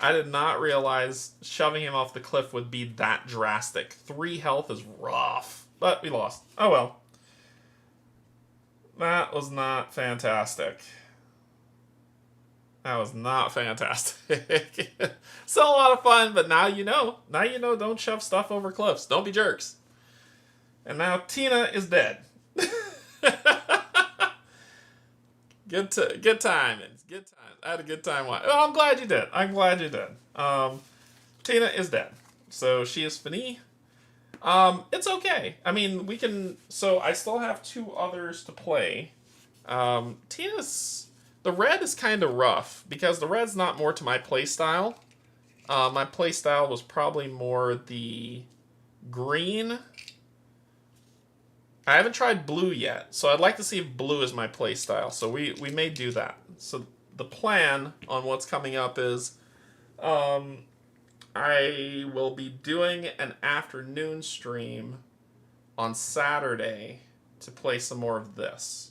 I did not realize shoving him off the cliff would be that drastic. 3 health is rough. But we lost. Oh well. That was not fantastic. That was not fantastic. Still a lot of fun, but now you know. Now you know, don't shove stuff over cliffs. Don't be jerks. And now Tina is dead. Good times. Good times. I had a good time. Well, I'm glad you did. I'm glad you did. Tina is dead. So she is finie. It's okay. I mean, we can... So I still have 2 others to play. Tina's... The red is kind of rough, because the red's not more to my playstyle. My playstyle was probably more the green. I haven't tried blue yet, so I'd like to see if blue is my playstyle. So we may do that. So the plan on what's coming up is I will be doing an afternoon stream on Saturday to play some more of this.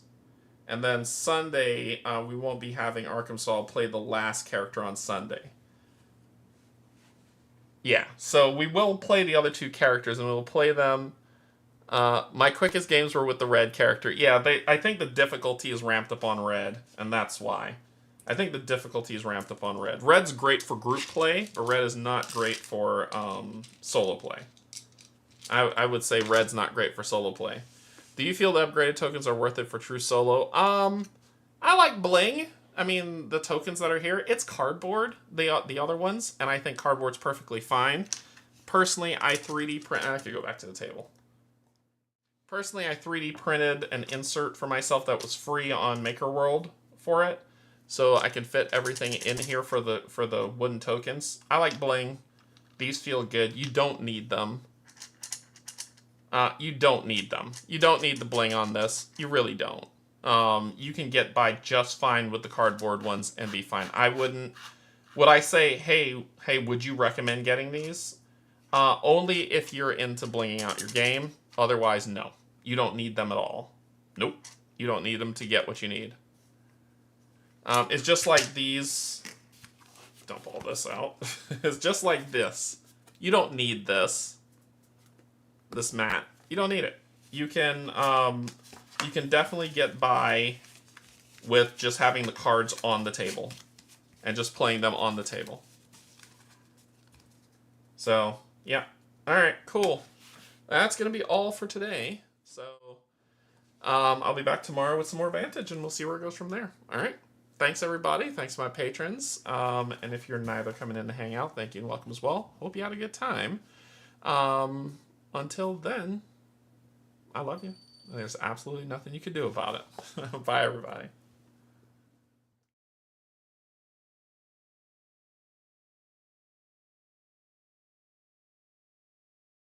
And then Sunday, we won't be having Arkham, so I'll play the last character on Sunday. Yeah, so we will play the other two characters, and we'll play them. My quickest games were with the red character. Yeah, I think the difficulty is ramped up on red, and that's why. I think the difficulty is ramped up on red. Red's great for group play, but red is not great for solo play. I would say red's not great for solo play. Do you feel the upgraded tokens are worth it for true solo? I like bling. I mean, the tokens that are here, it's cardboard, the other ones, and I think cardboard's perfectly fine. Personally, I 3D print. I have to go back to the table. Personally, I 3D printed an insert for myself that was free on Maker World for it, so I can fit everything in here for the wooden tokens. I like bling. These feel good. You don't need them. You don't need them. You don't need the bling on this. You really don't. You can get by just fine with the cardboard ones and be fine. I wouldn't. Would I say, hey, would you recommend getting these? Only if you're into blinging out your game. Otherwise, no. You don't need them at all. Nope. You don't need them to get what you need. It's just like these. Dump all this out. It's just like this. You don't need this. This mat. You don't need it. You can definitely get by with just having the cards on the table and just playing them on the table. So, yeah. All right, cool. That's going to be all for today. So, I'll be back tomorrow with some more Vantage, and we'll see where it goes from there. All right. Thanks, everybody. Thanks to my patrons. And if you're neither coming in to hang out, thank you and welcome as well. Hope you had a good time. Until then, I love you. There's absolutely nothing you can do about it. Bye, everybody.